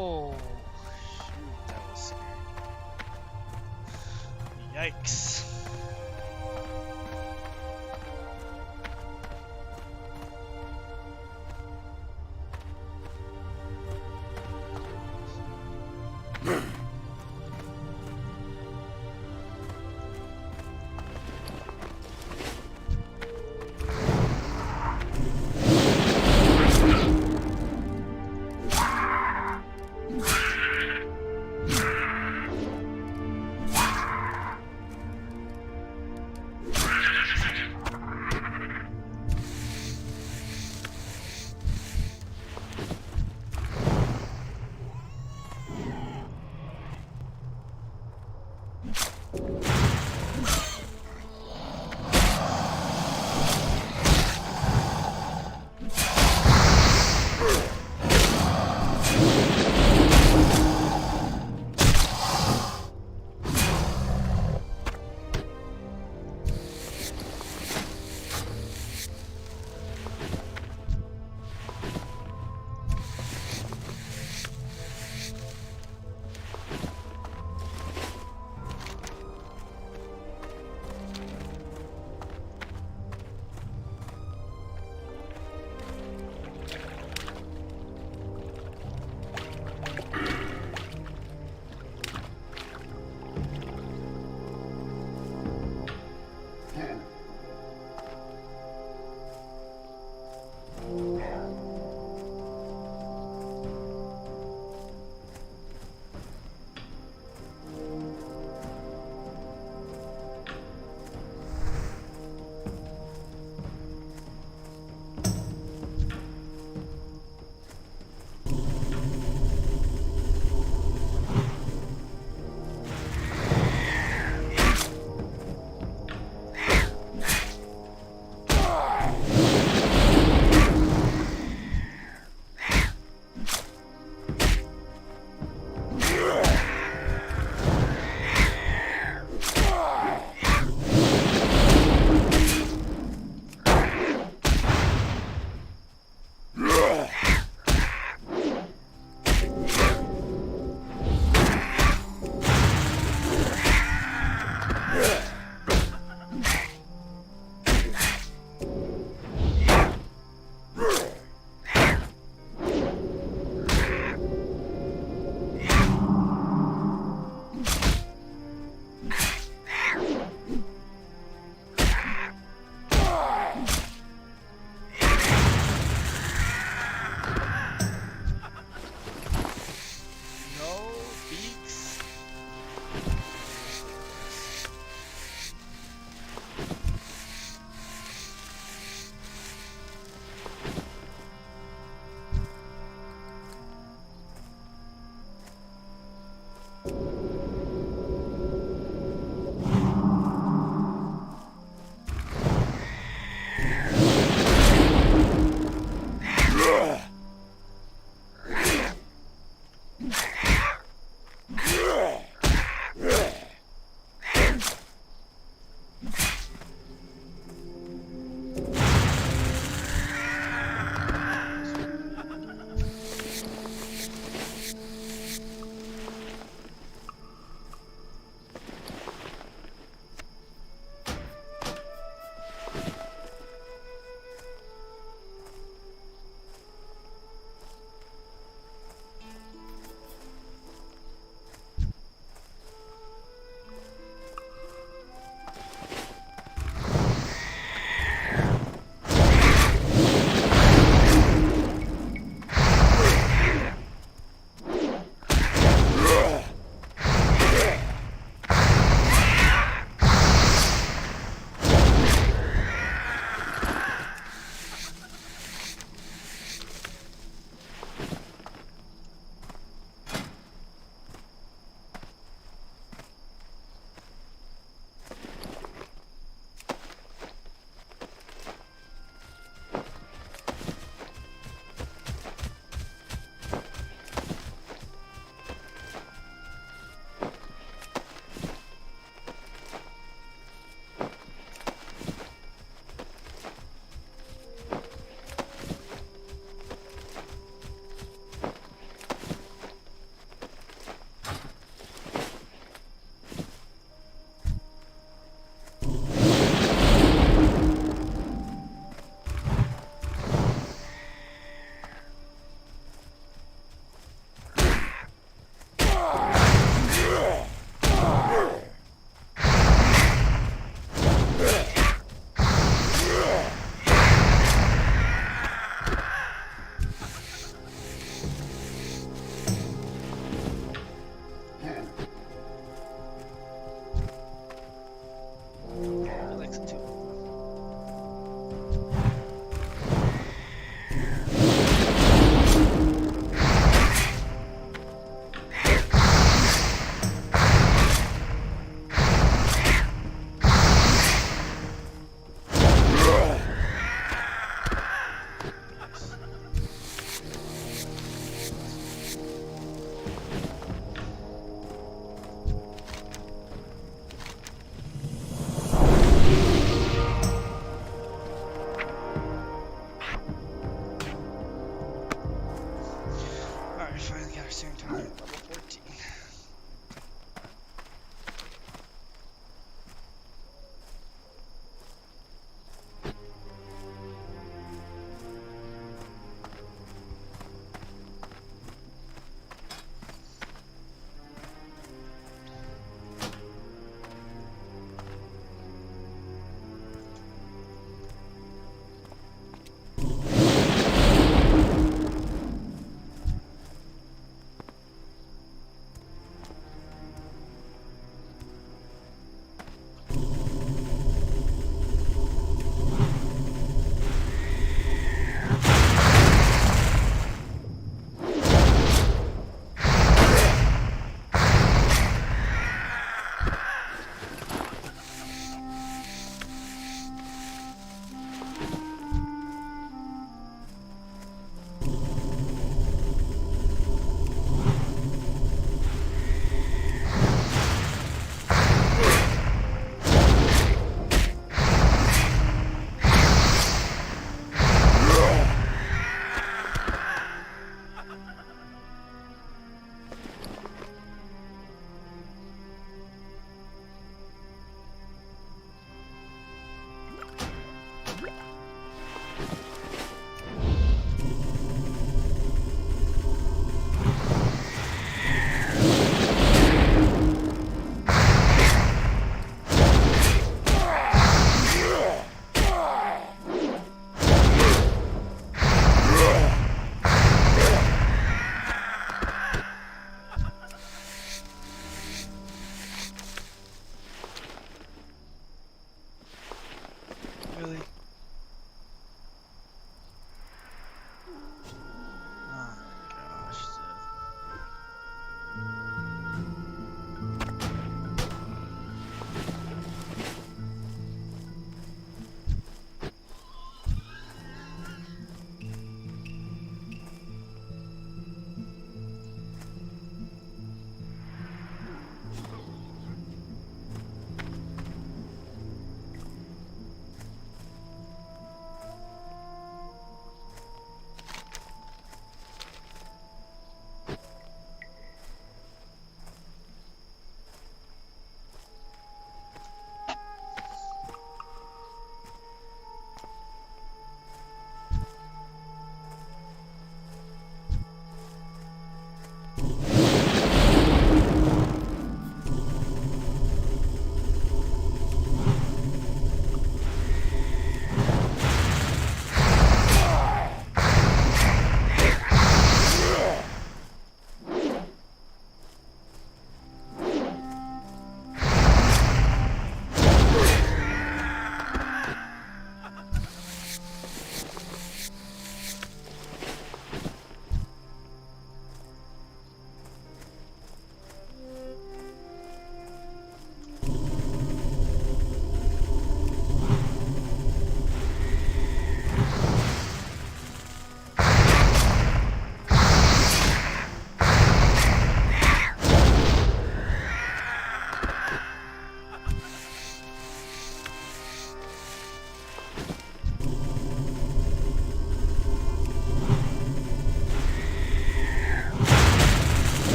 Oh, shoot, that was scary. Yikes.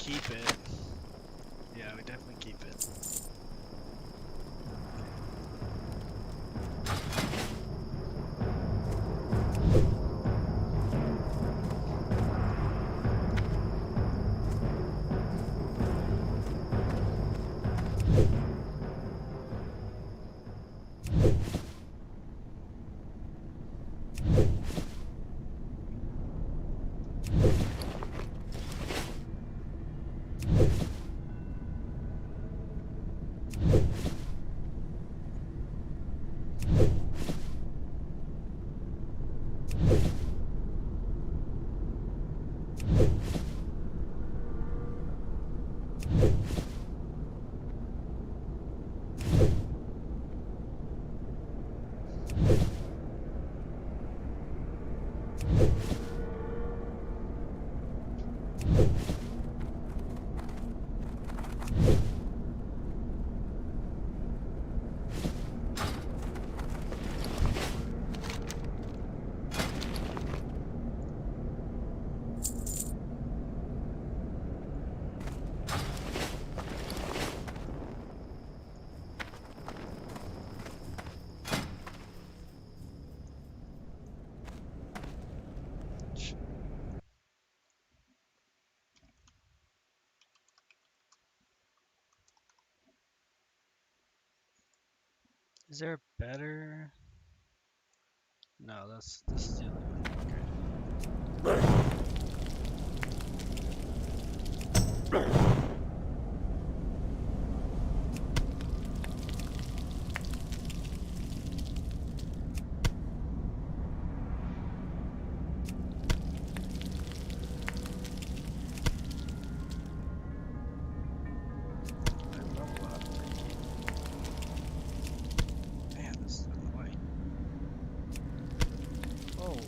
keep it. Yeah, we definitely keep it. Is there a better? No, this is the other one. Okay. I level up. Man, this is annoying. Holy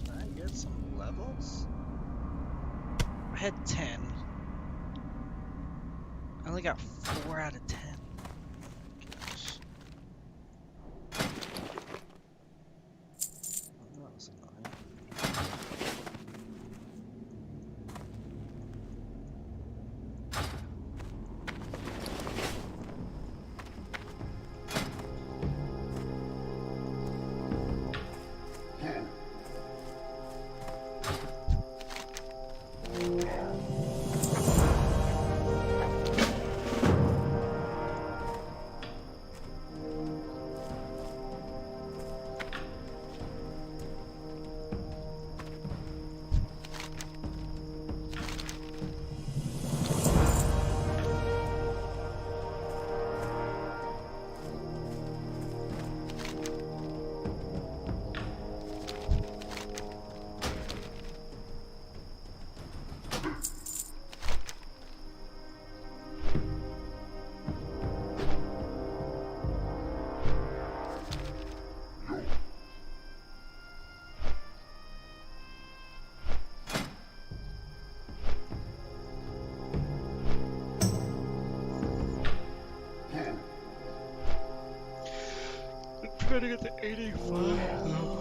can I get some levels? I had 10. I only got 4 out of 10. Gosh. Oh, that was annoying. Trying to get to 85 though.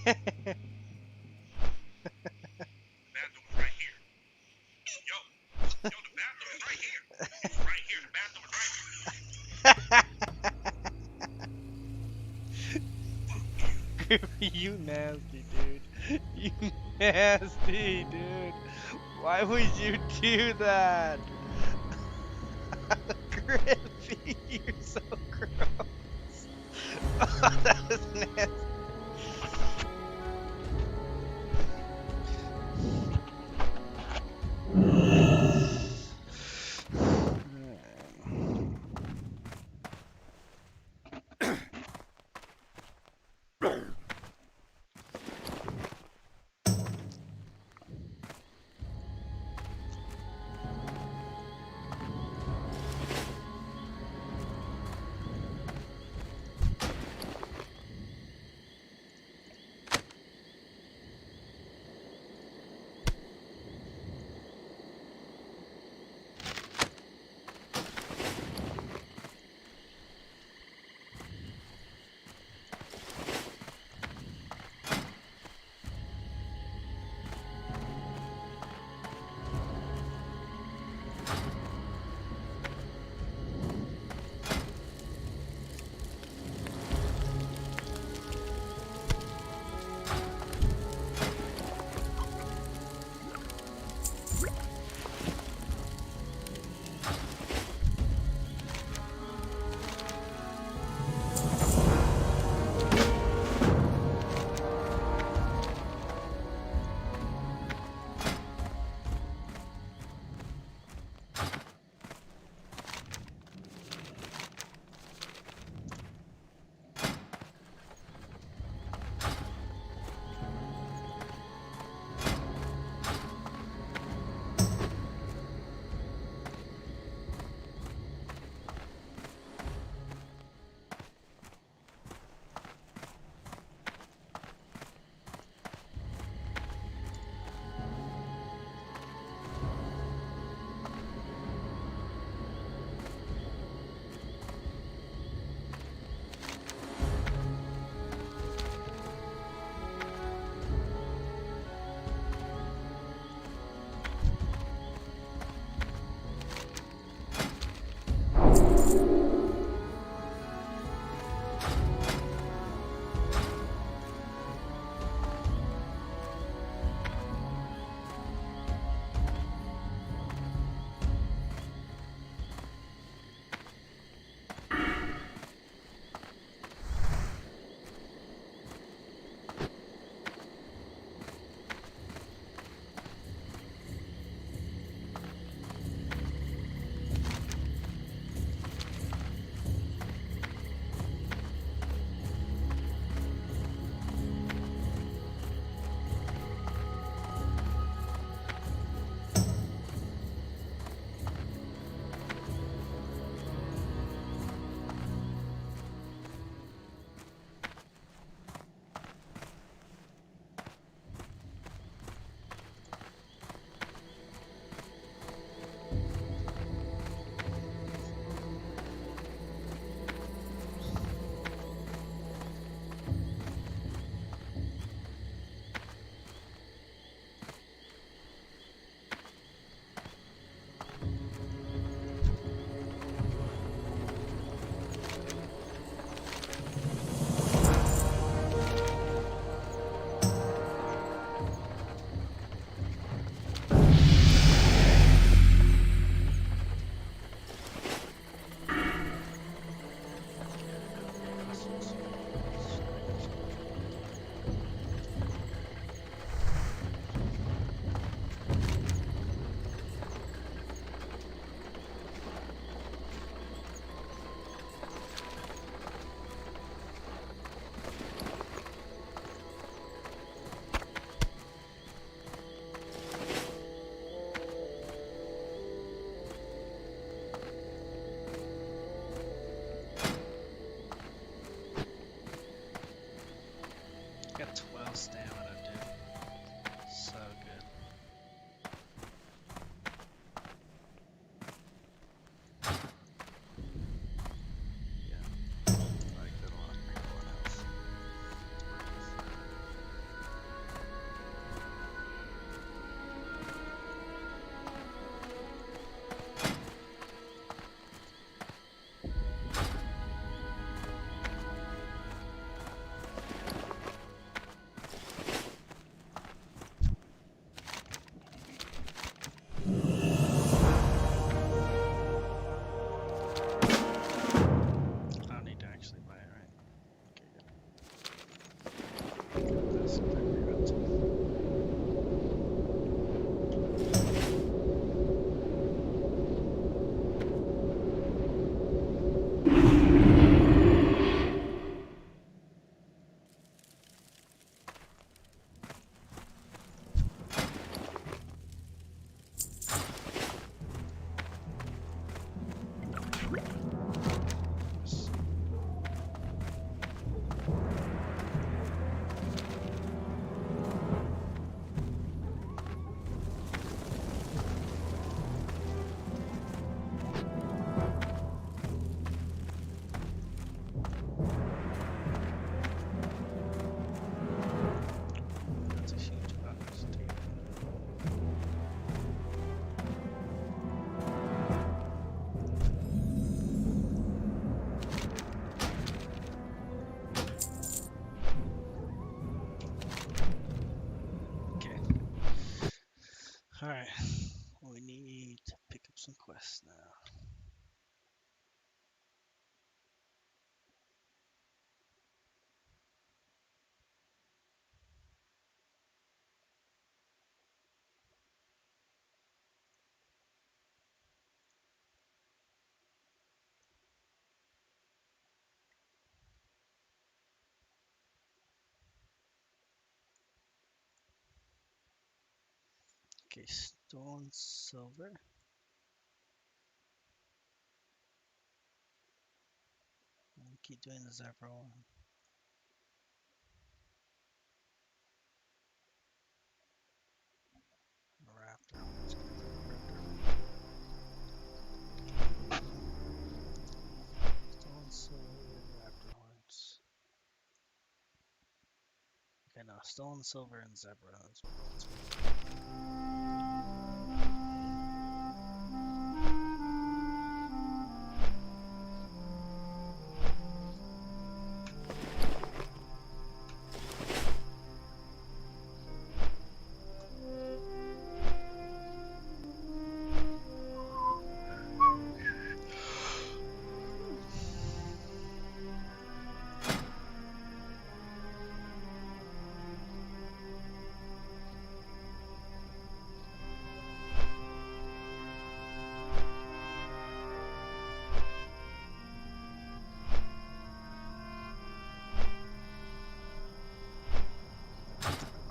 bathroom is right here. Yo, the bathroom is right here. It's right here. The bathroom is right here. You nasty, dude. You nasty, dude. Why would you do that? Griffy, you're so gross. Oh, that was nasty. Got 12 stamina, dude. So good. Yeah. I like that a lot. I like a lot else. Alright. We need to pick up some quests now. Okay, stone, silver. We'll keep doing the zebra one. Raptor. Stone, silver, raptor horns. Okay, no, stone, silver, and zebra. That's what that's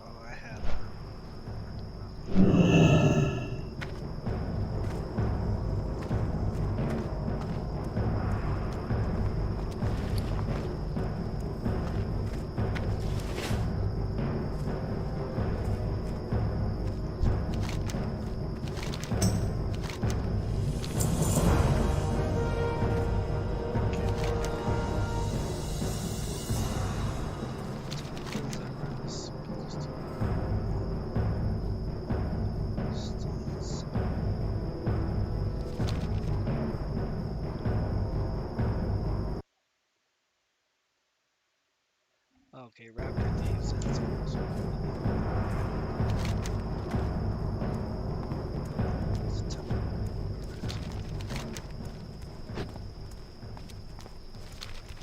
Oh, I had zebras. Stone, silver. Okay, raptor thieves and zebras. It's a temple.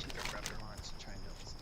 Pick up raptor horns and try and build some.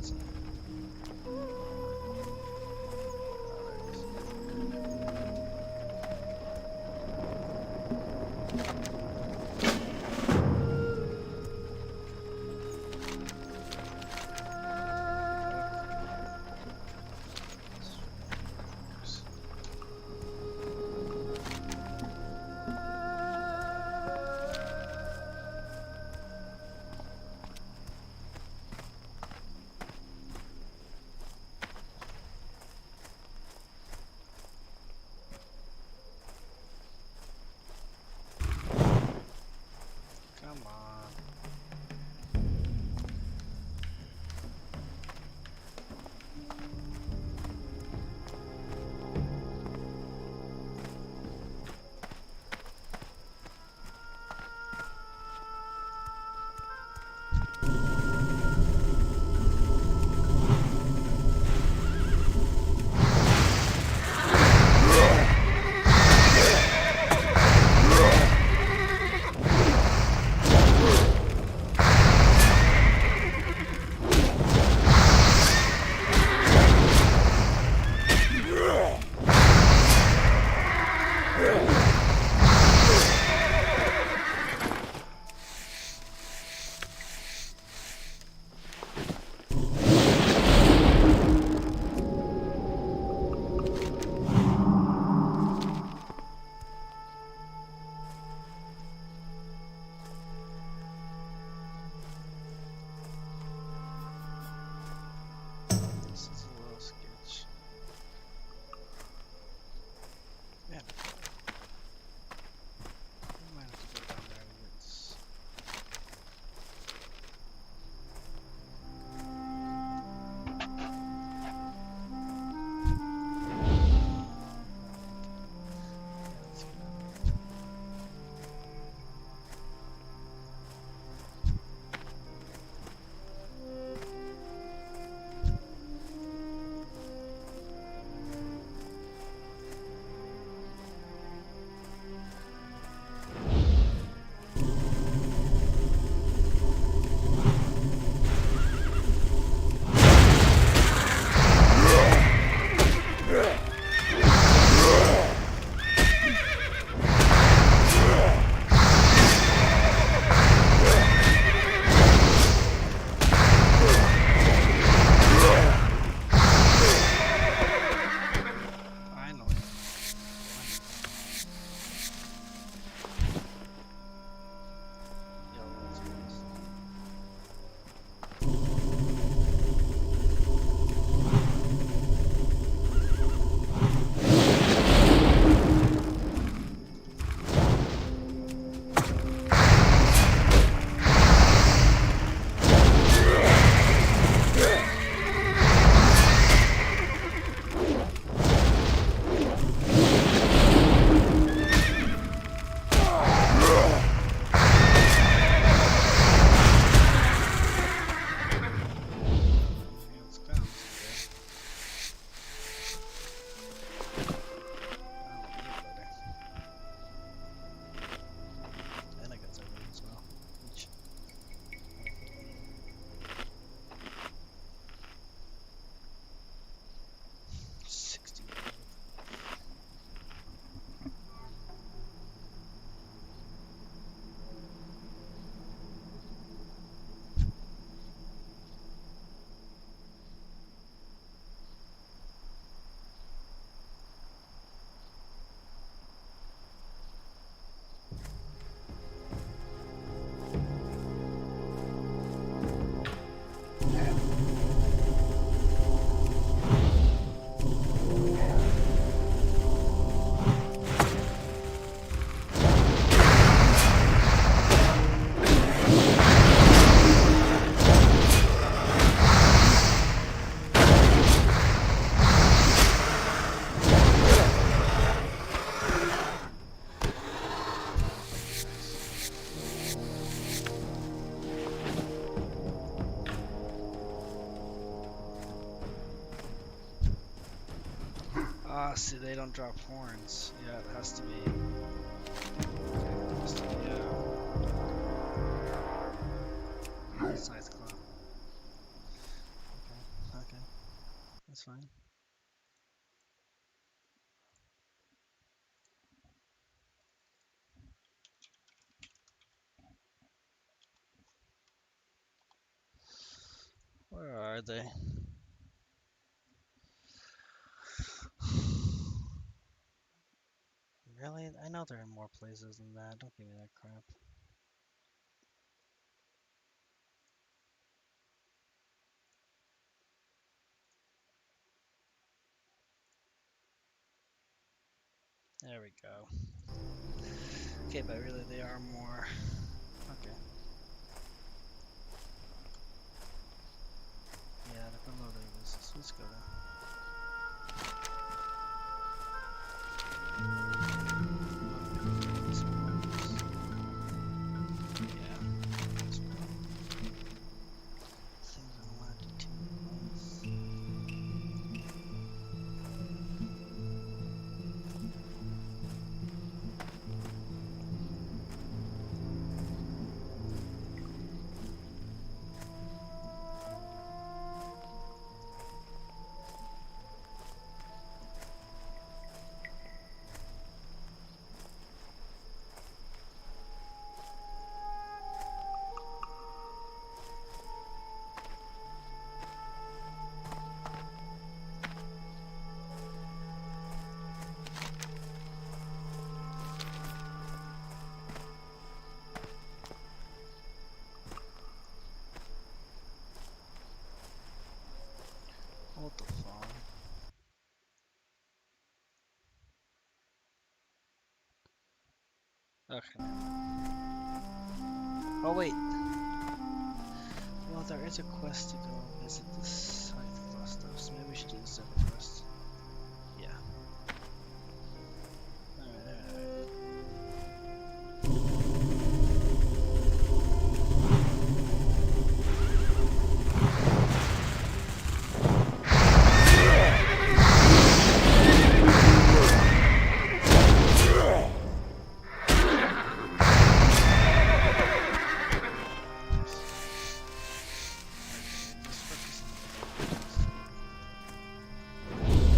see. Come on. This is a little sketch. Man, we might have to go down there and get finally. Yo, let's do this. Feels comes. And I got some as well. Each. 60. Ah, see, they don't drop horns. Yeah, it has to be. It has to be, That's nice claw. Okay. are they? Really? I know they're in more places than that. Don't give me that crap. There we go. Okay, but really they are more. Okay. Yeah, they're below Davis. So let's go then. What the fuck? Okay. Oh wait. Well, there is a quest to go visit the site of lost stuff, so maybe we should do this first. Yeah. Alright. Let's focus on the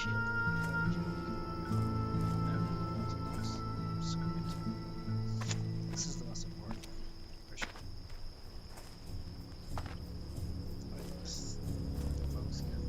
shield. Everything else looks screwed. This is the most important one, for sure. Oh, it looks the most good.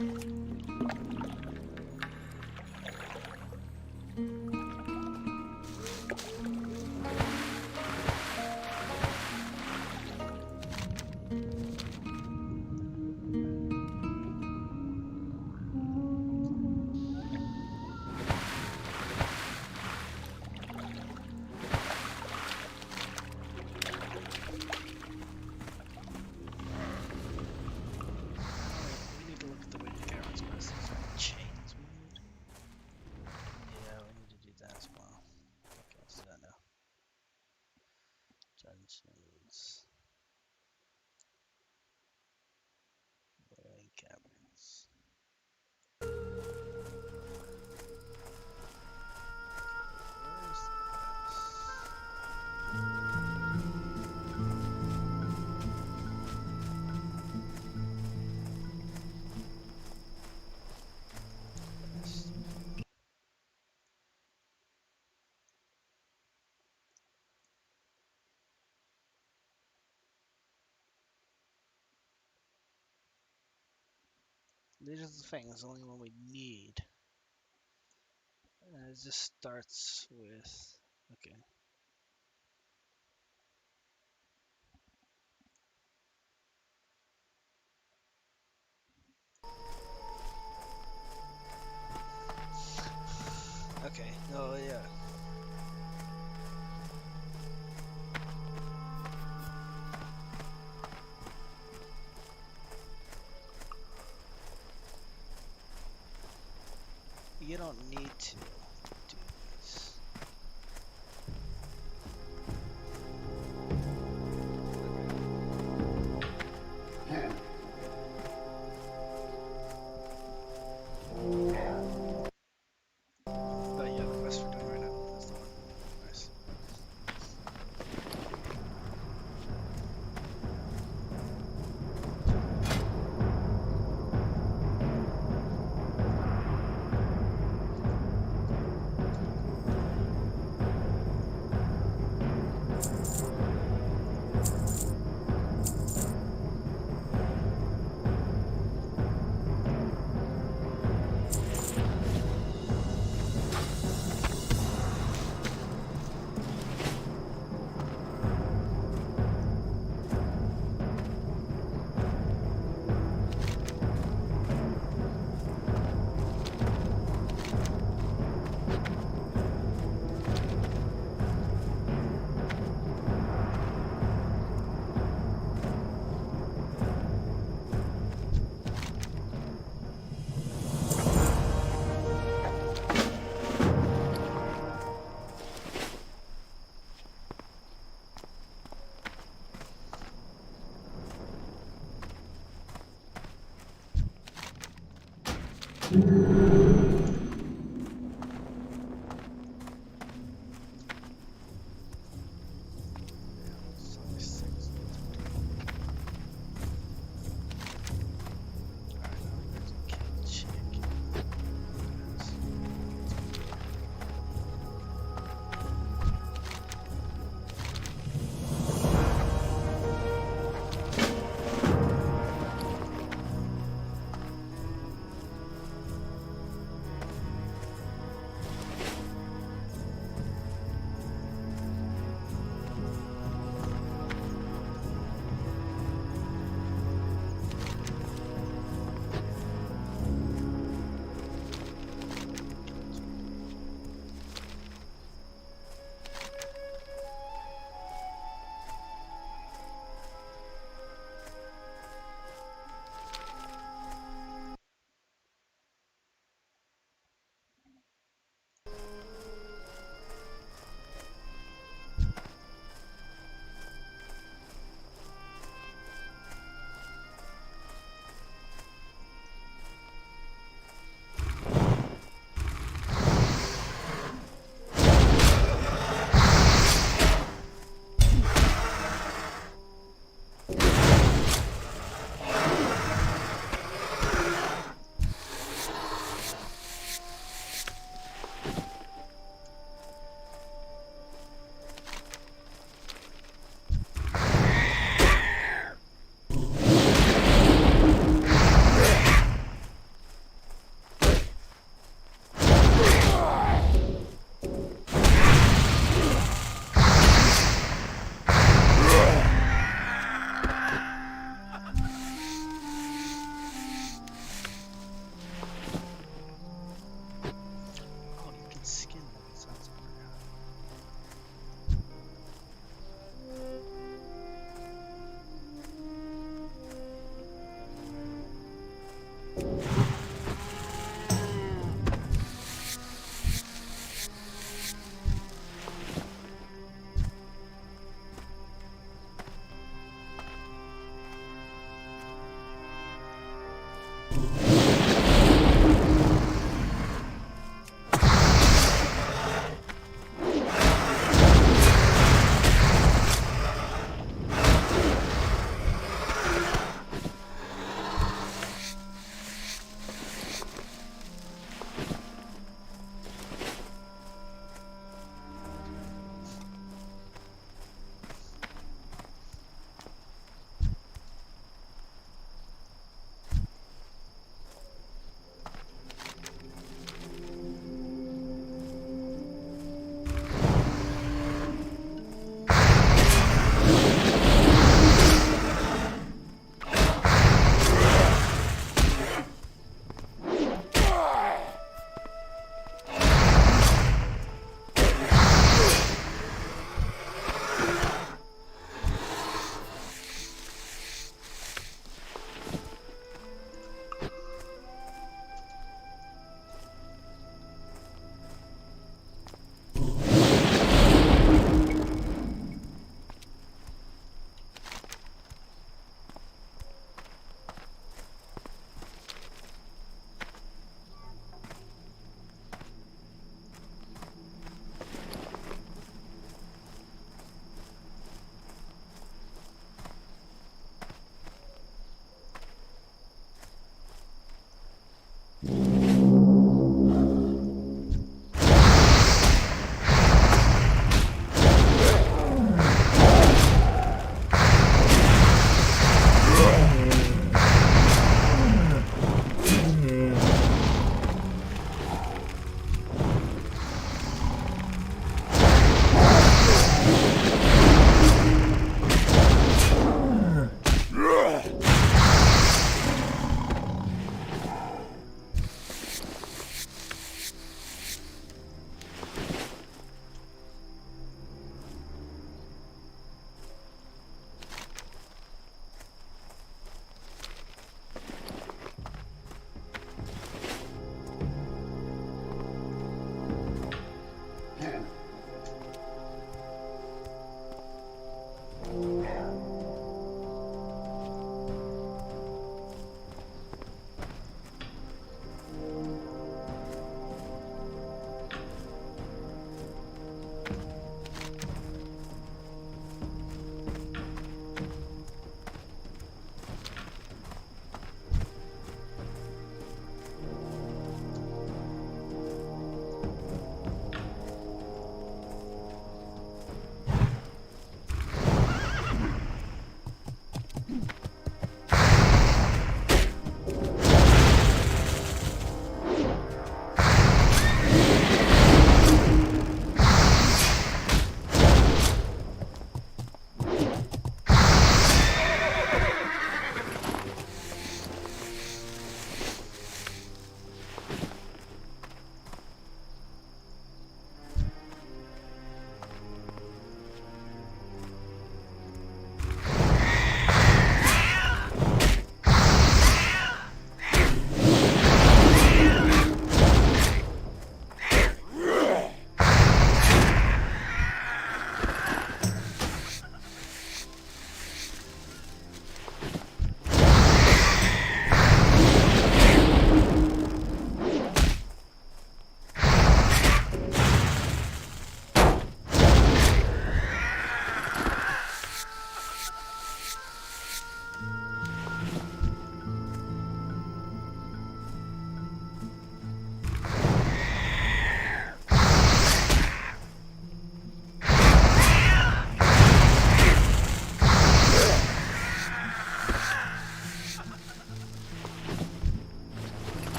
We need to look at the way the Garen's message and chains we need. Yeah, we need to do that as well. Okay, let's do that now. Dungeons. Wearing caverns. Where's the quest? These are the things, only one we need. And it just starts with, okay. Okay, no, yeah. You don't need to do this. But yeah, the quest we're doing right now. That's the one. Nice.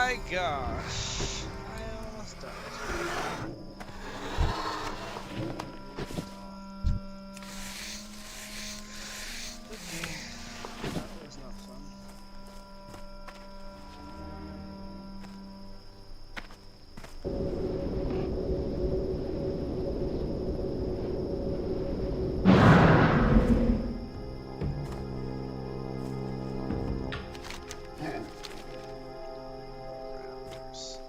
my gosh. I almost died. Okay. That was not fun. Raptors.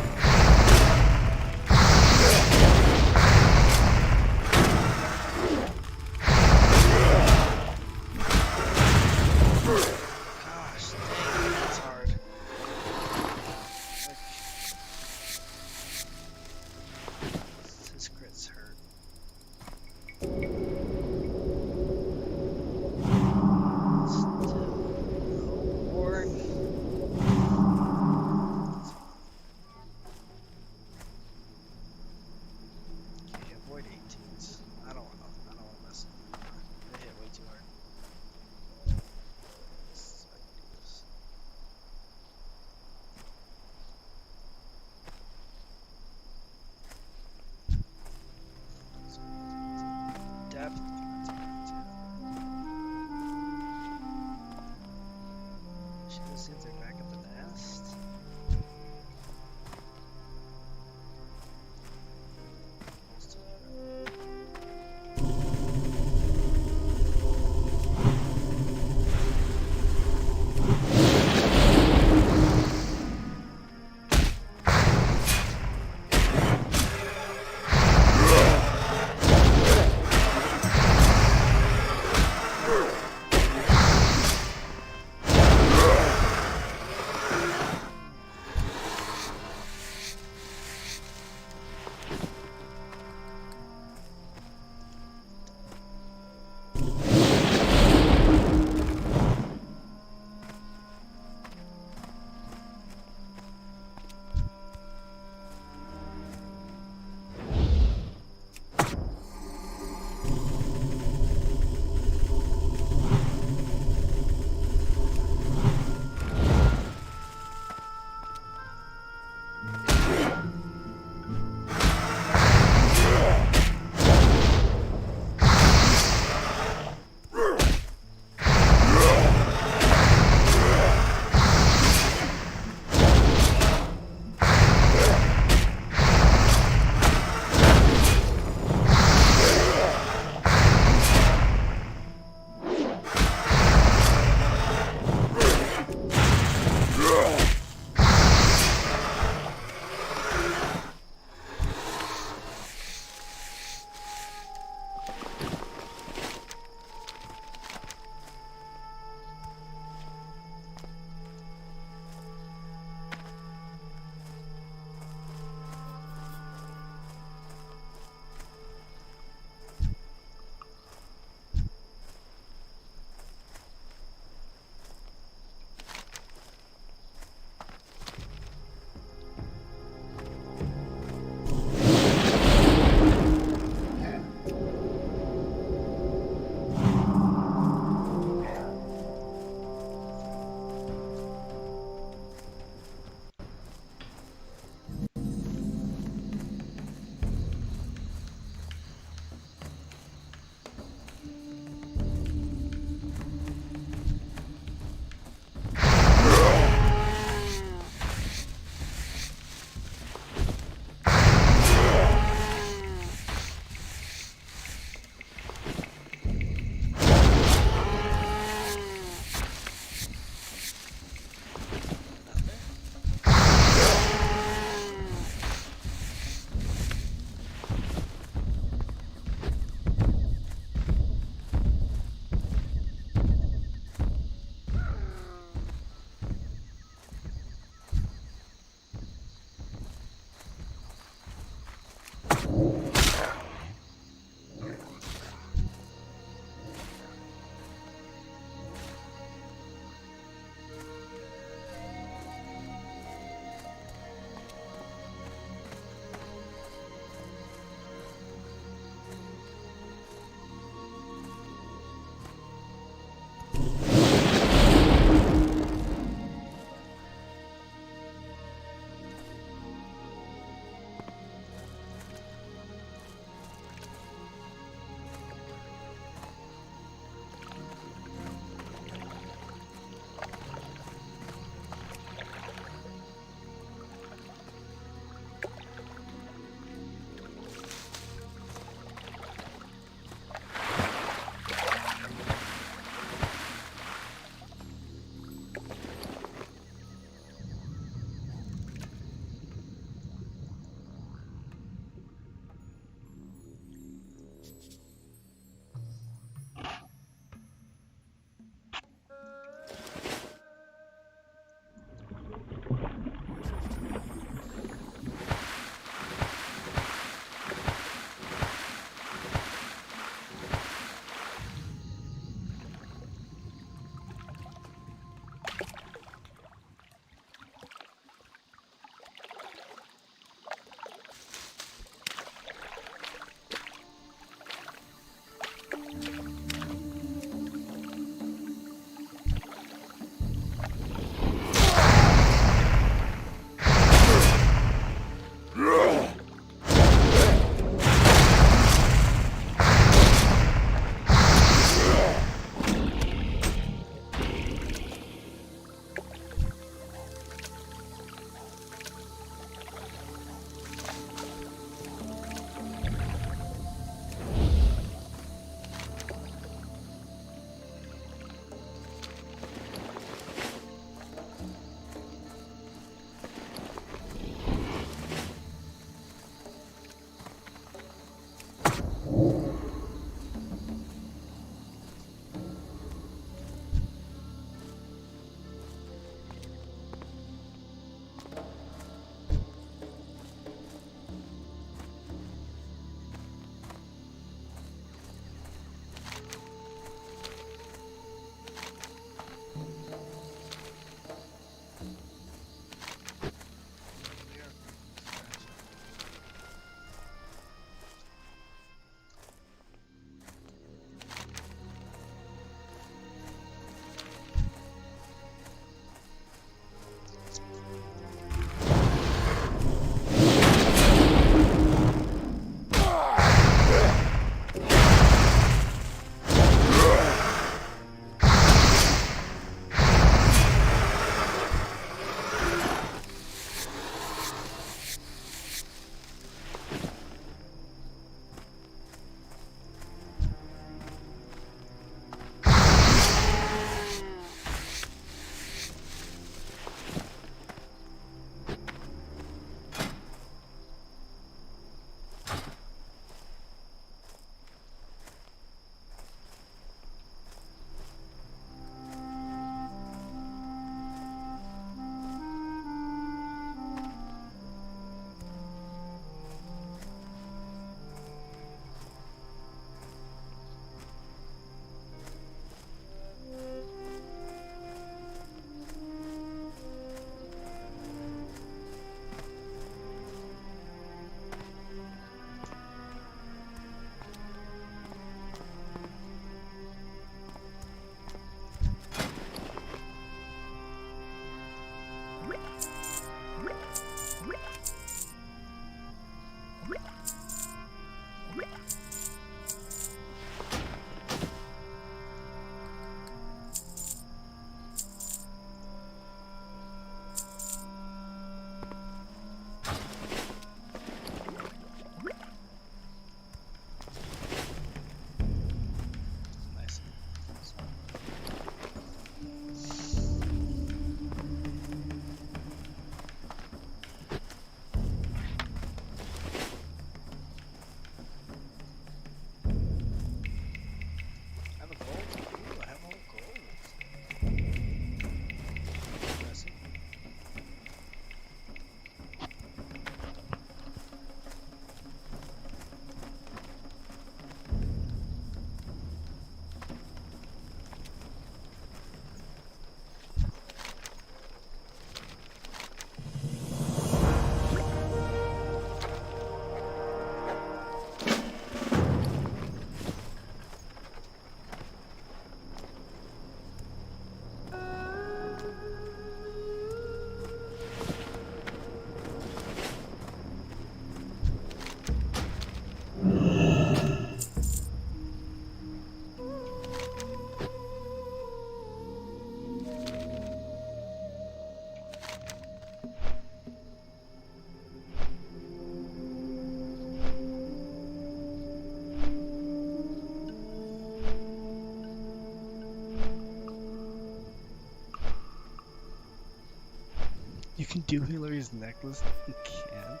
You can do Hillary's necklace. You can't.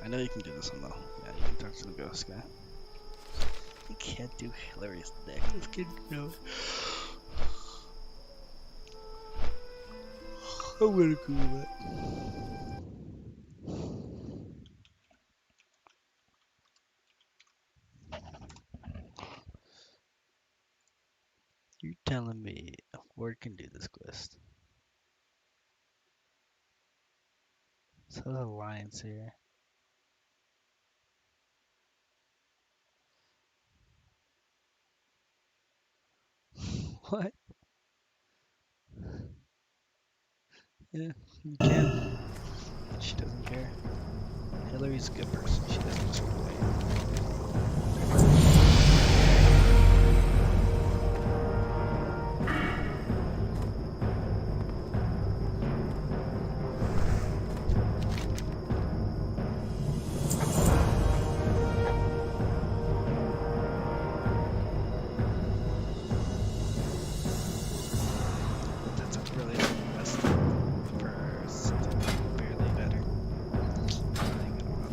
I know you can do this one though. Yeah, you can talk to the ghost guy. You can't do Hillary's necklace, kid. No. I'm gonna Google it. You're telling me a word can do this quest? So the alliance here. What? Yeah, you can. She doesn't care. Hillary's a good person. She doesn't discriminate. That's a really good quest for something barely better. I think I don't know.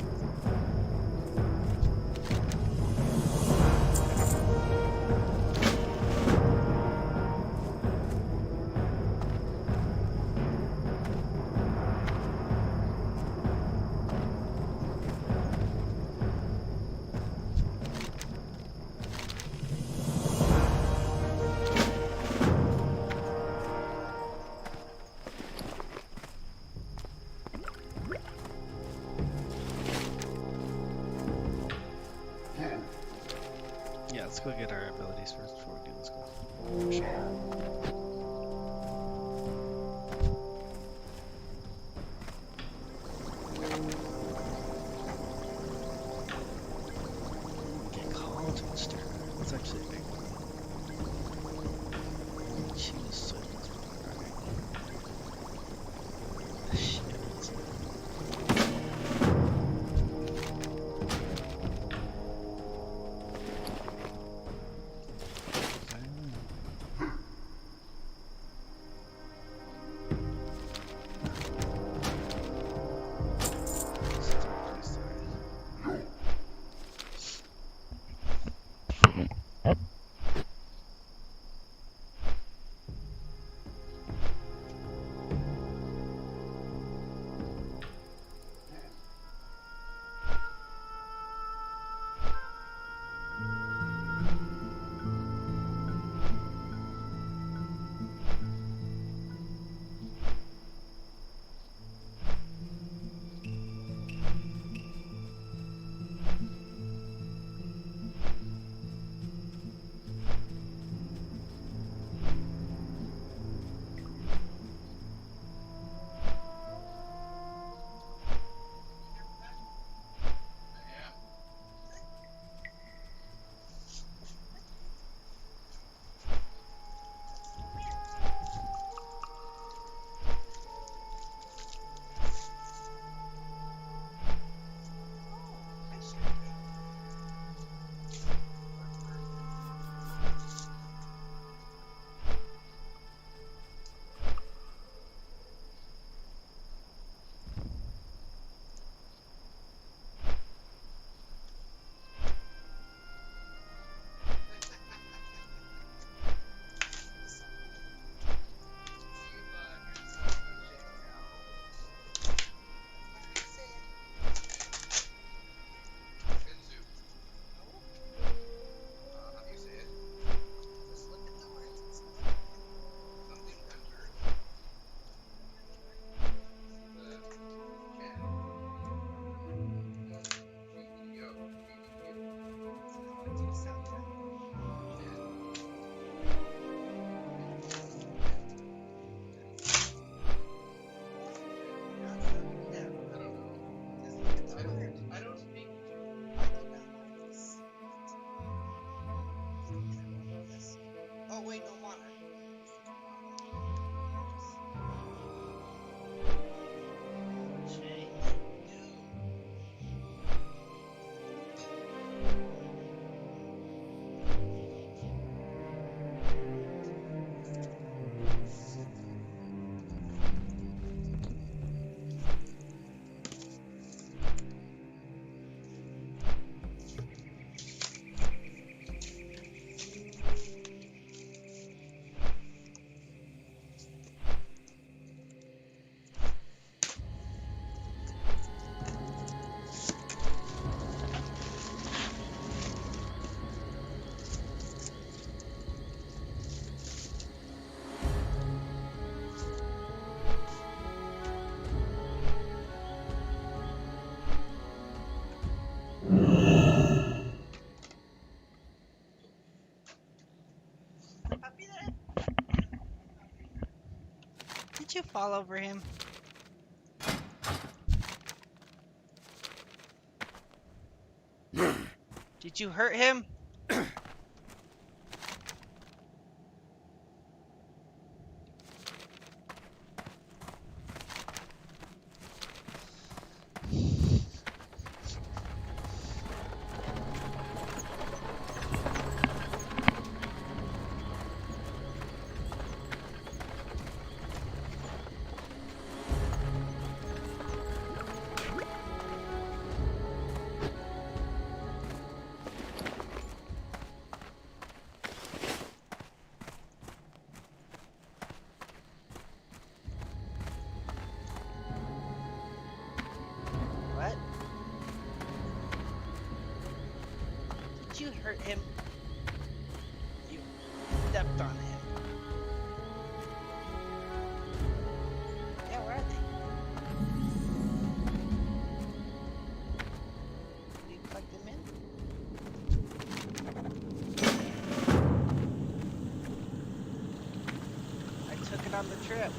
Yeah, let's go get our abilities first before we do this quest. For sure. Okay, college monster. That's actually a big one. She was so right. Shit. Did you fall over him? Did you hurt him? What? Did you hurt him? You stepped on him. Yeah, where are they? Did you plug them in? I took it on the trip.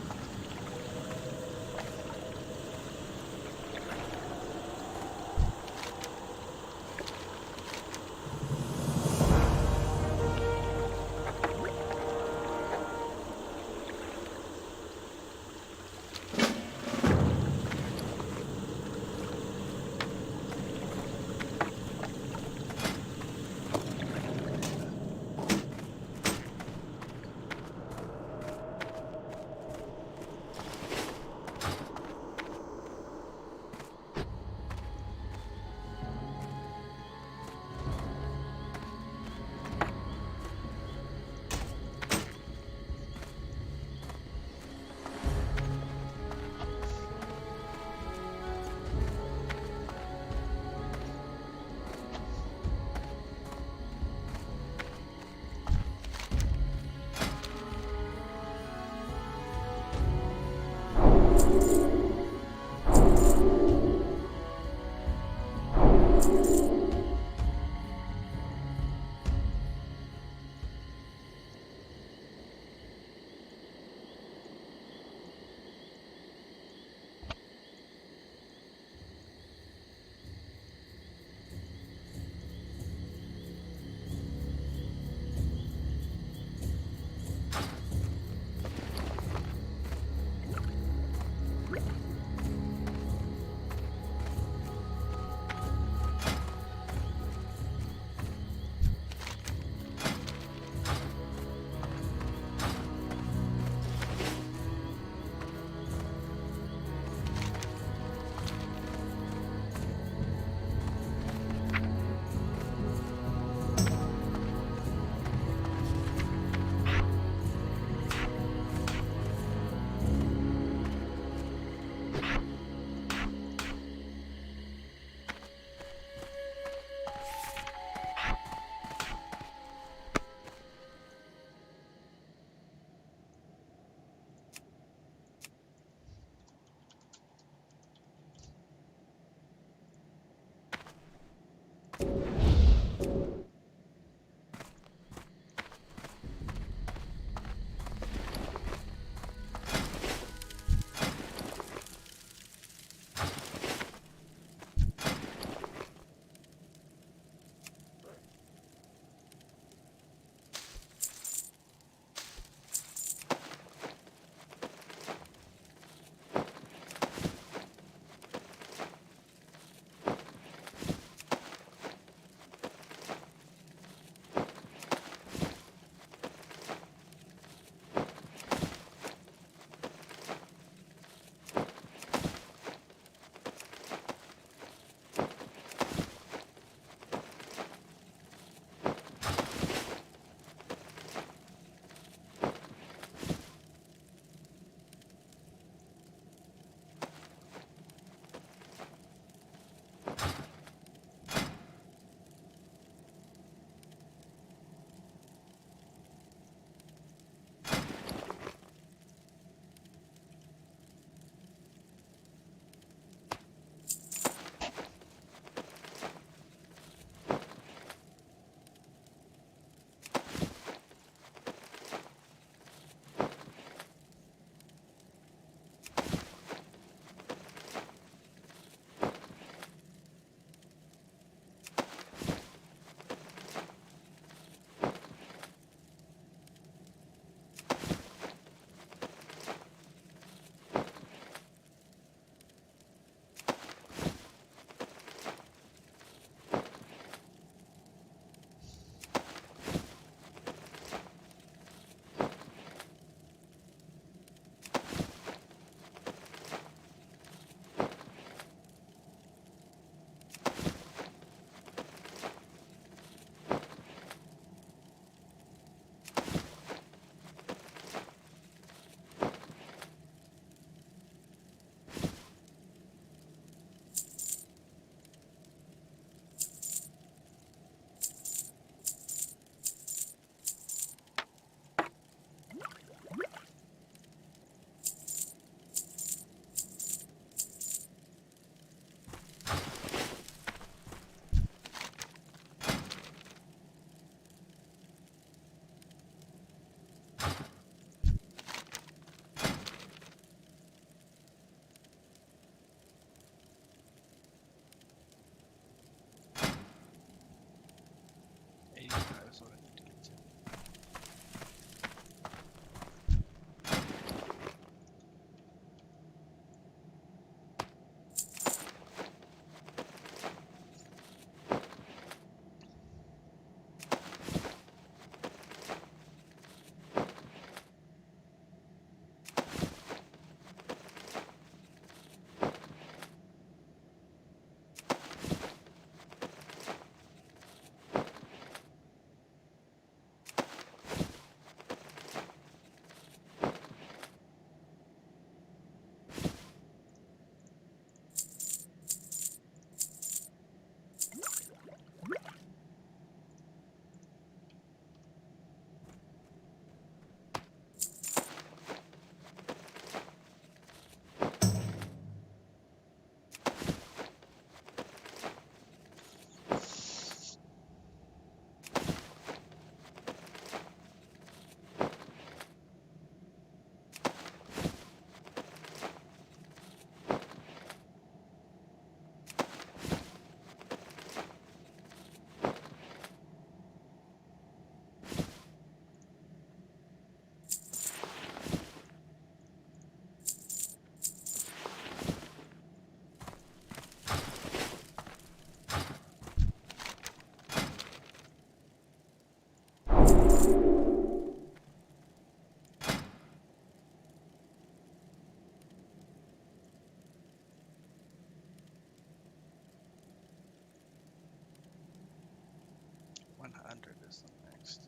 Where's the next?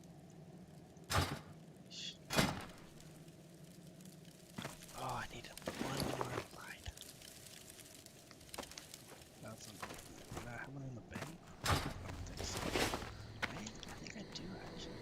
Oh, I need one more ride. That's unfortunate. Do I have one in the bank? I don't think so. I think I do actually.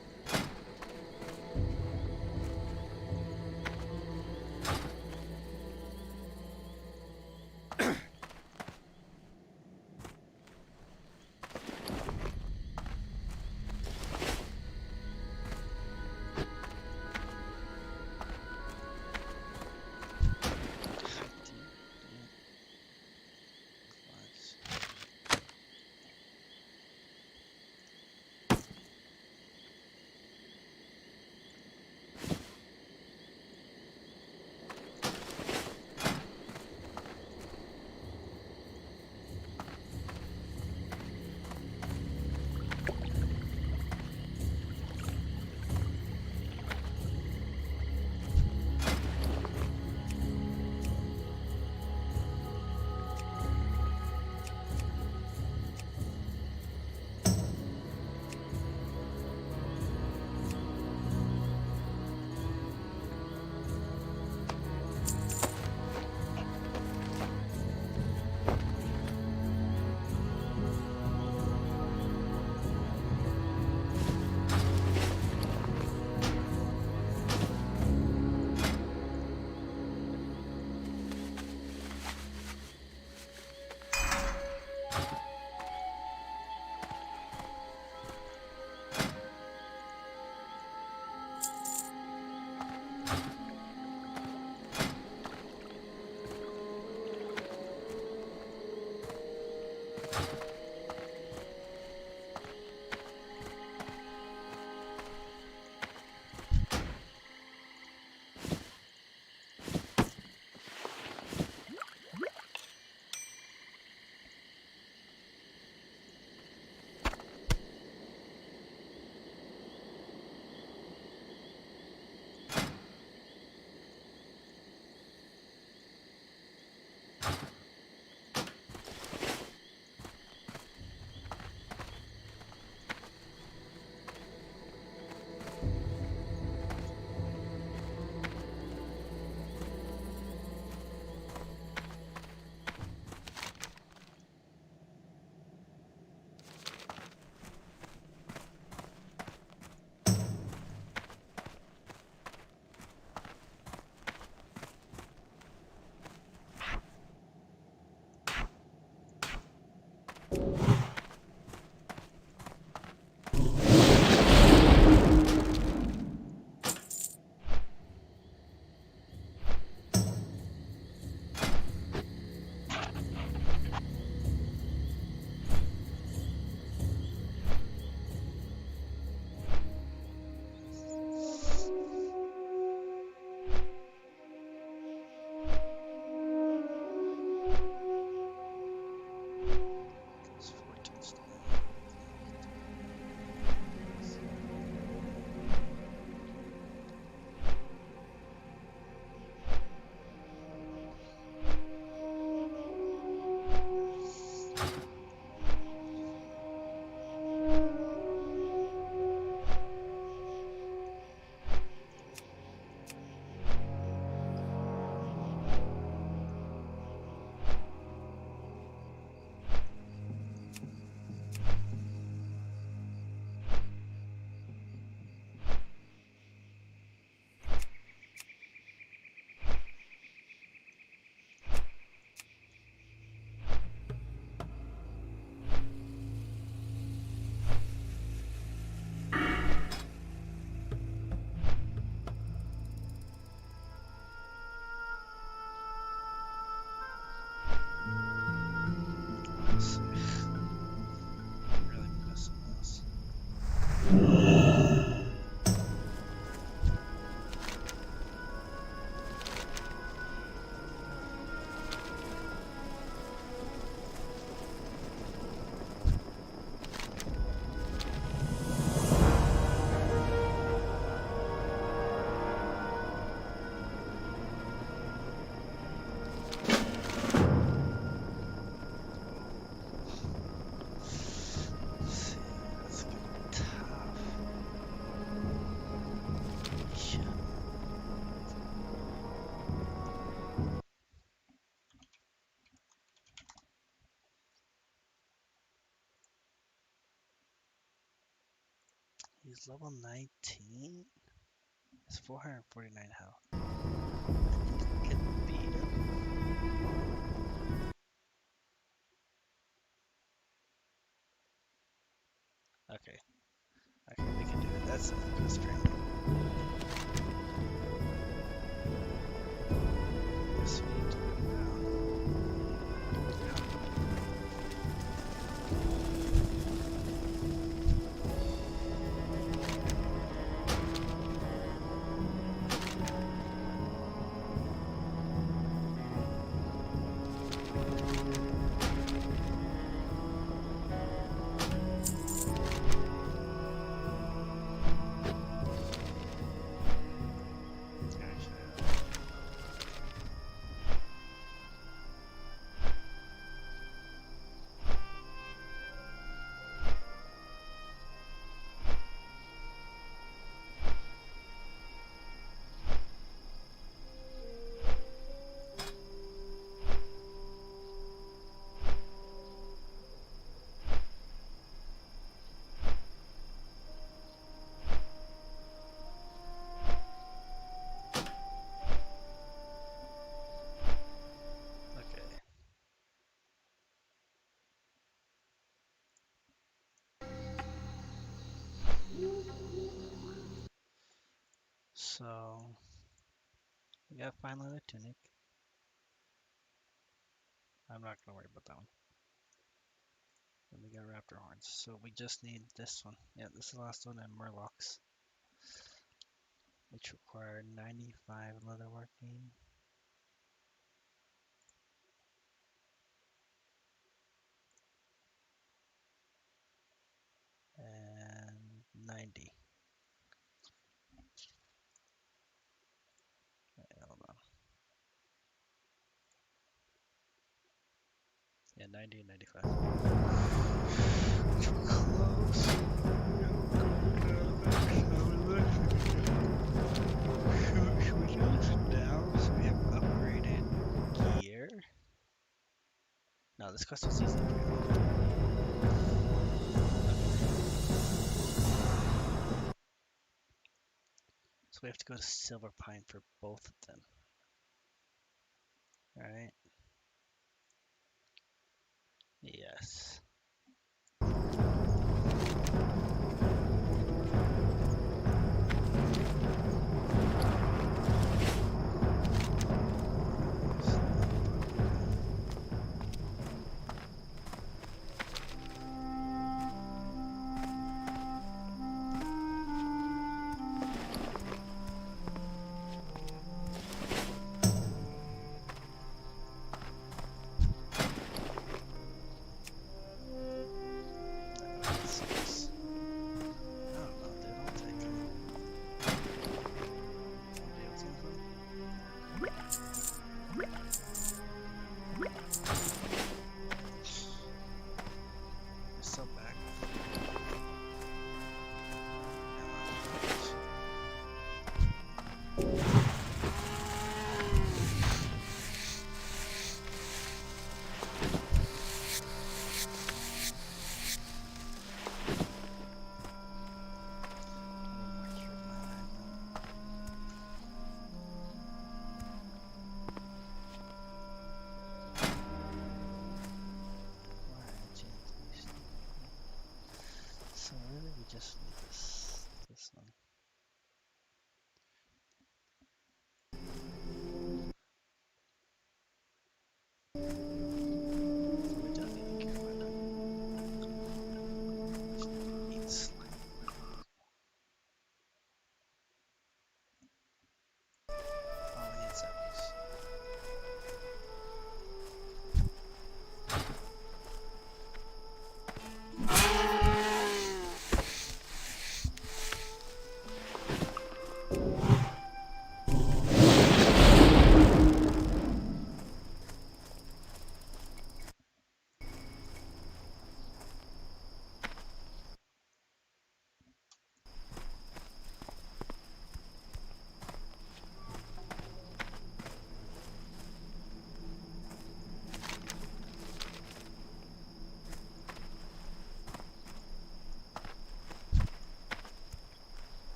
He's level 19. It's 449 health. Can beat him. Okay. Okay, we can do it. That's not good string. Yes, we need to go down. Okay. So we got fine leather tunic. I'm not gonna worry about that one. And we got raptor horns. So we just need this one. Yeah, this is the last one, and murlocs, which require 95 leatherworking and 90. Wait, hold on. Yeah, 90 and 95. Close. Should we do this now so we have upgraded gear? No, this quest was easy. So we have to go to Silver Pine for both of them. Alright. Yes.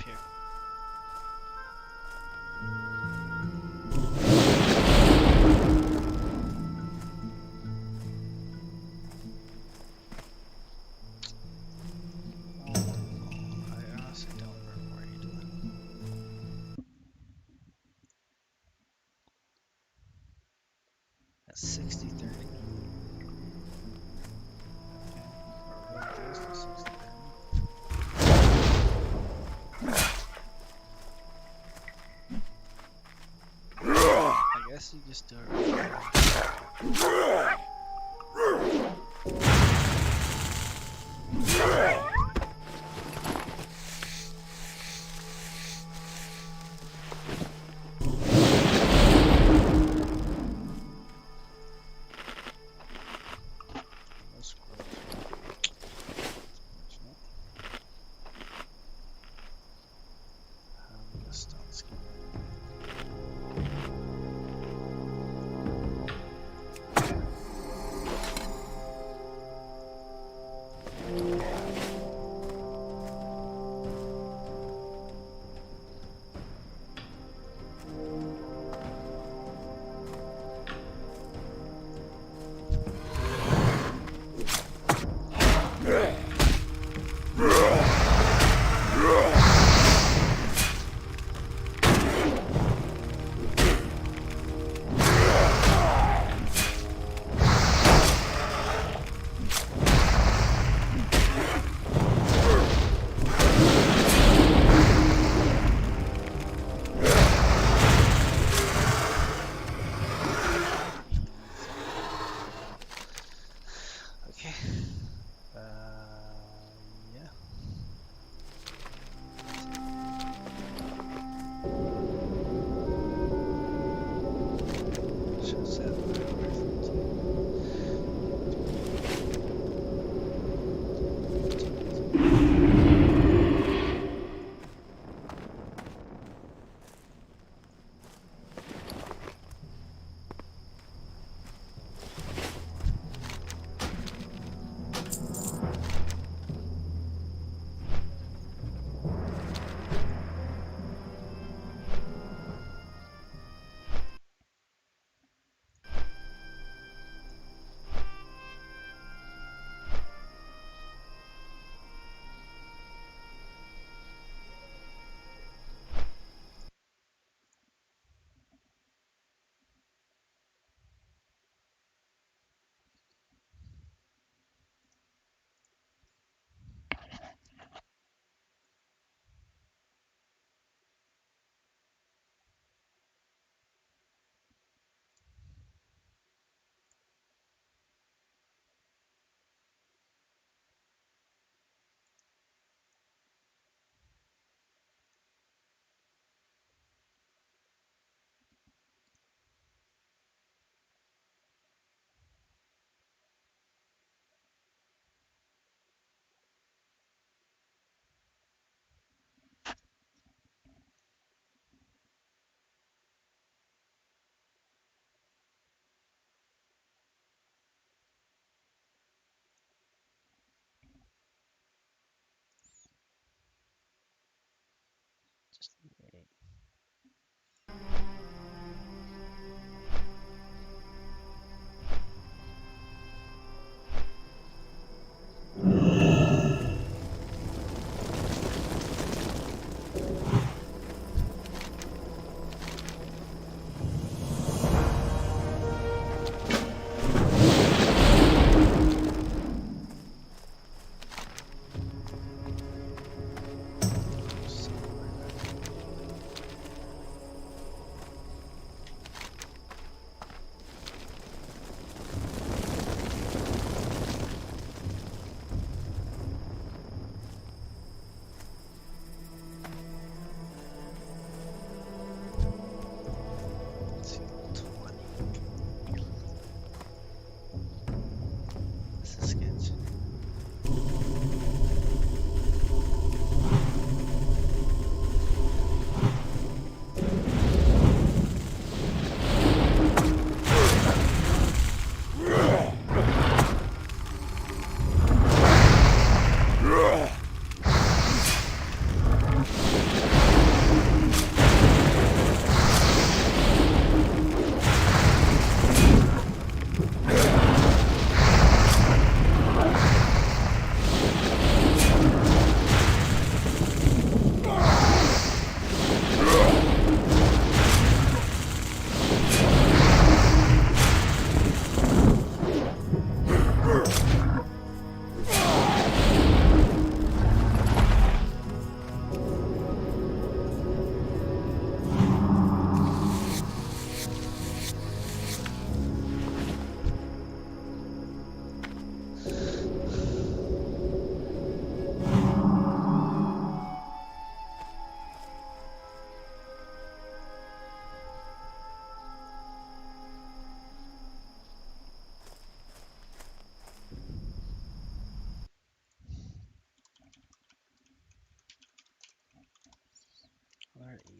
here. I honestly don't remember where you did it. That's 60-30. Okay. Or really close to 60-30. I guess you just do it right. That's gross. Unfortunate. I'm just on skin. Okay. Yeah. Should set just wait. See where that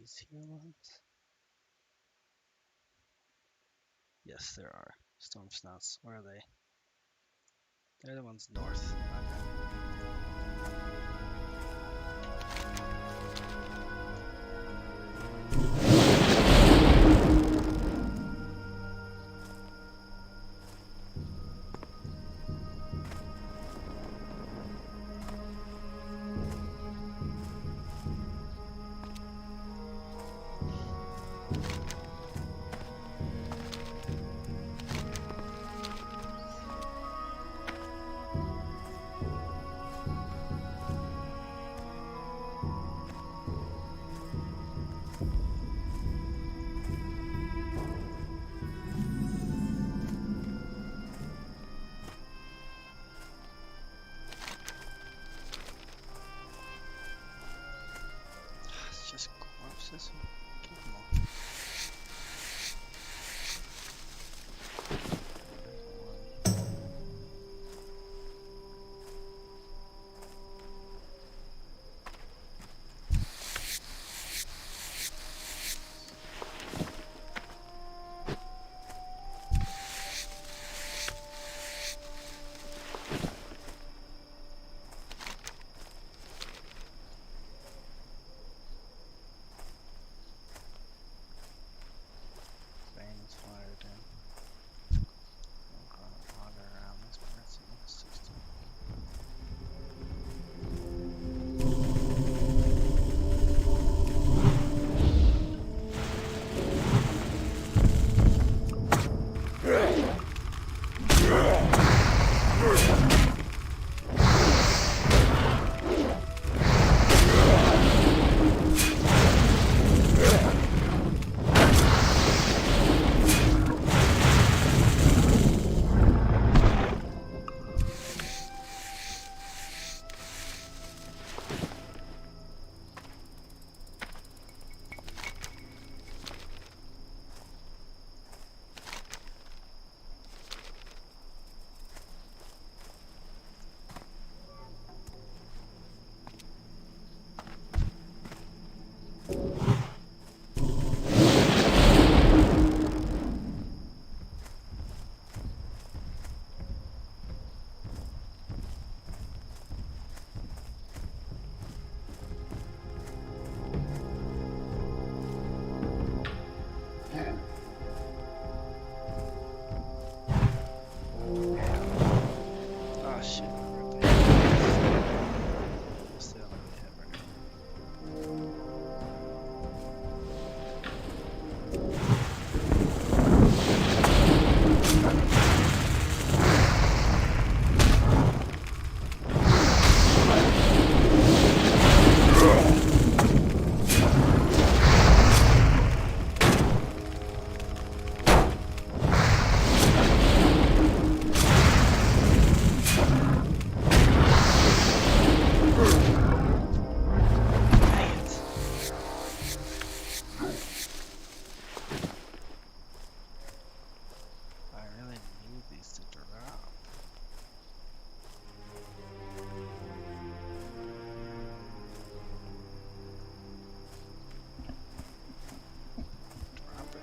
these here ones? Yes, there are. Storm snouts. Where are they? They're the ones north. It's just corpses. Kill them all. Veins fired in. Water around this person. 60. Oh shit, I ripped the head. Still on the head right now. Dang it. I really need these to drop. Drop it.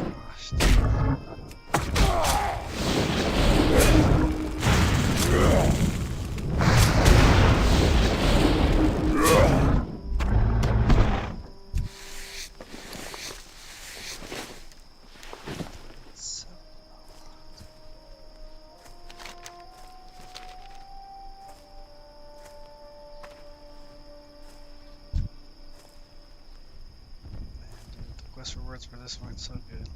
Gosh, so man, dude, the quest rewards for this weren't so good.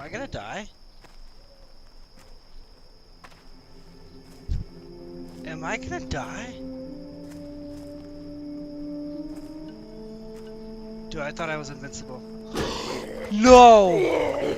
I gonna die? Am I gonna die? Dude, I thought I was invincible. No!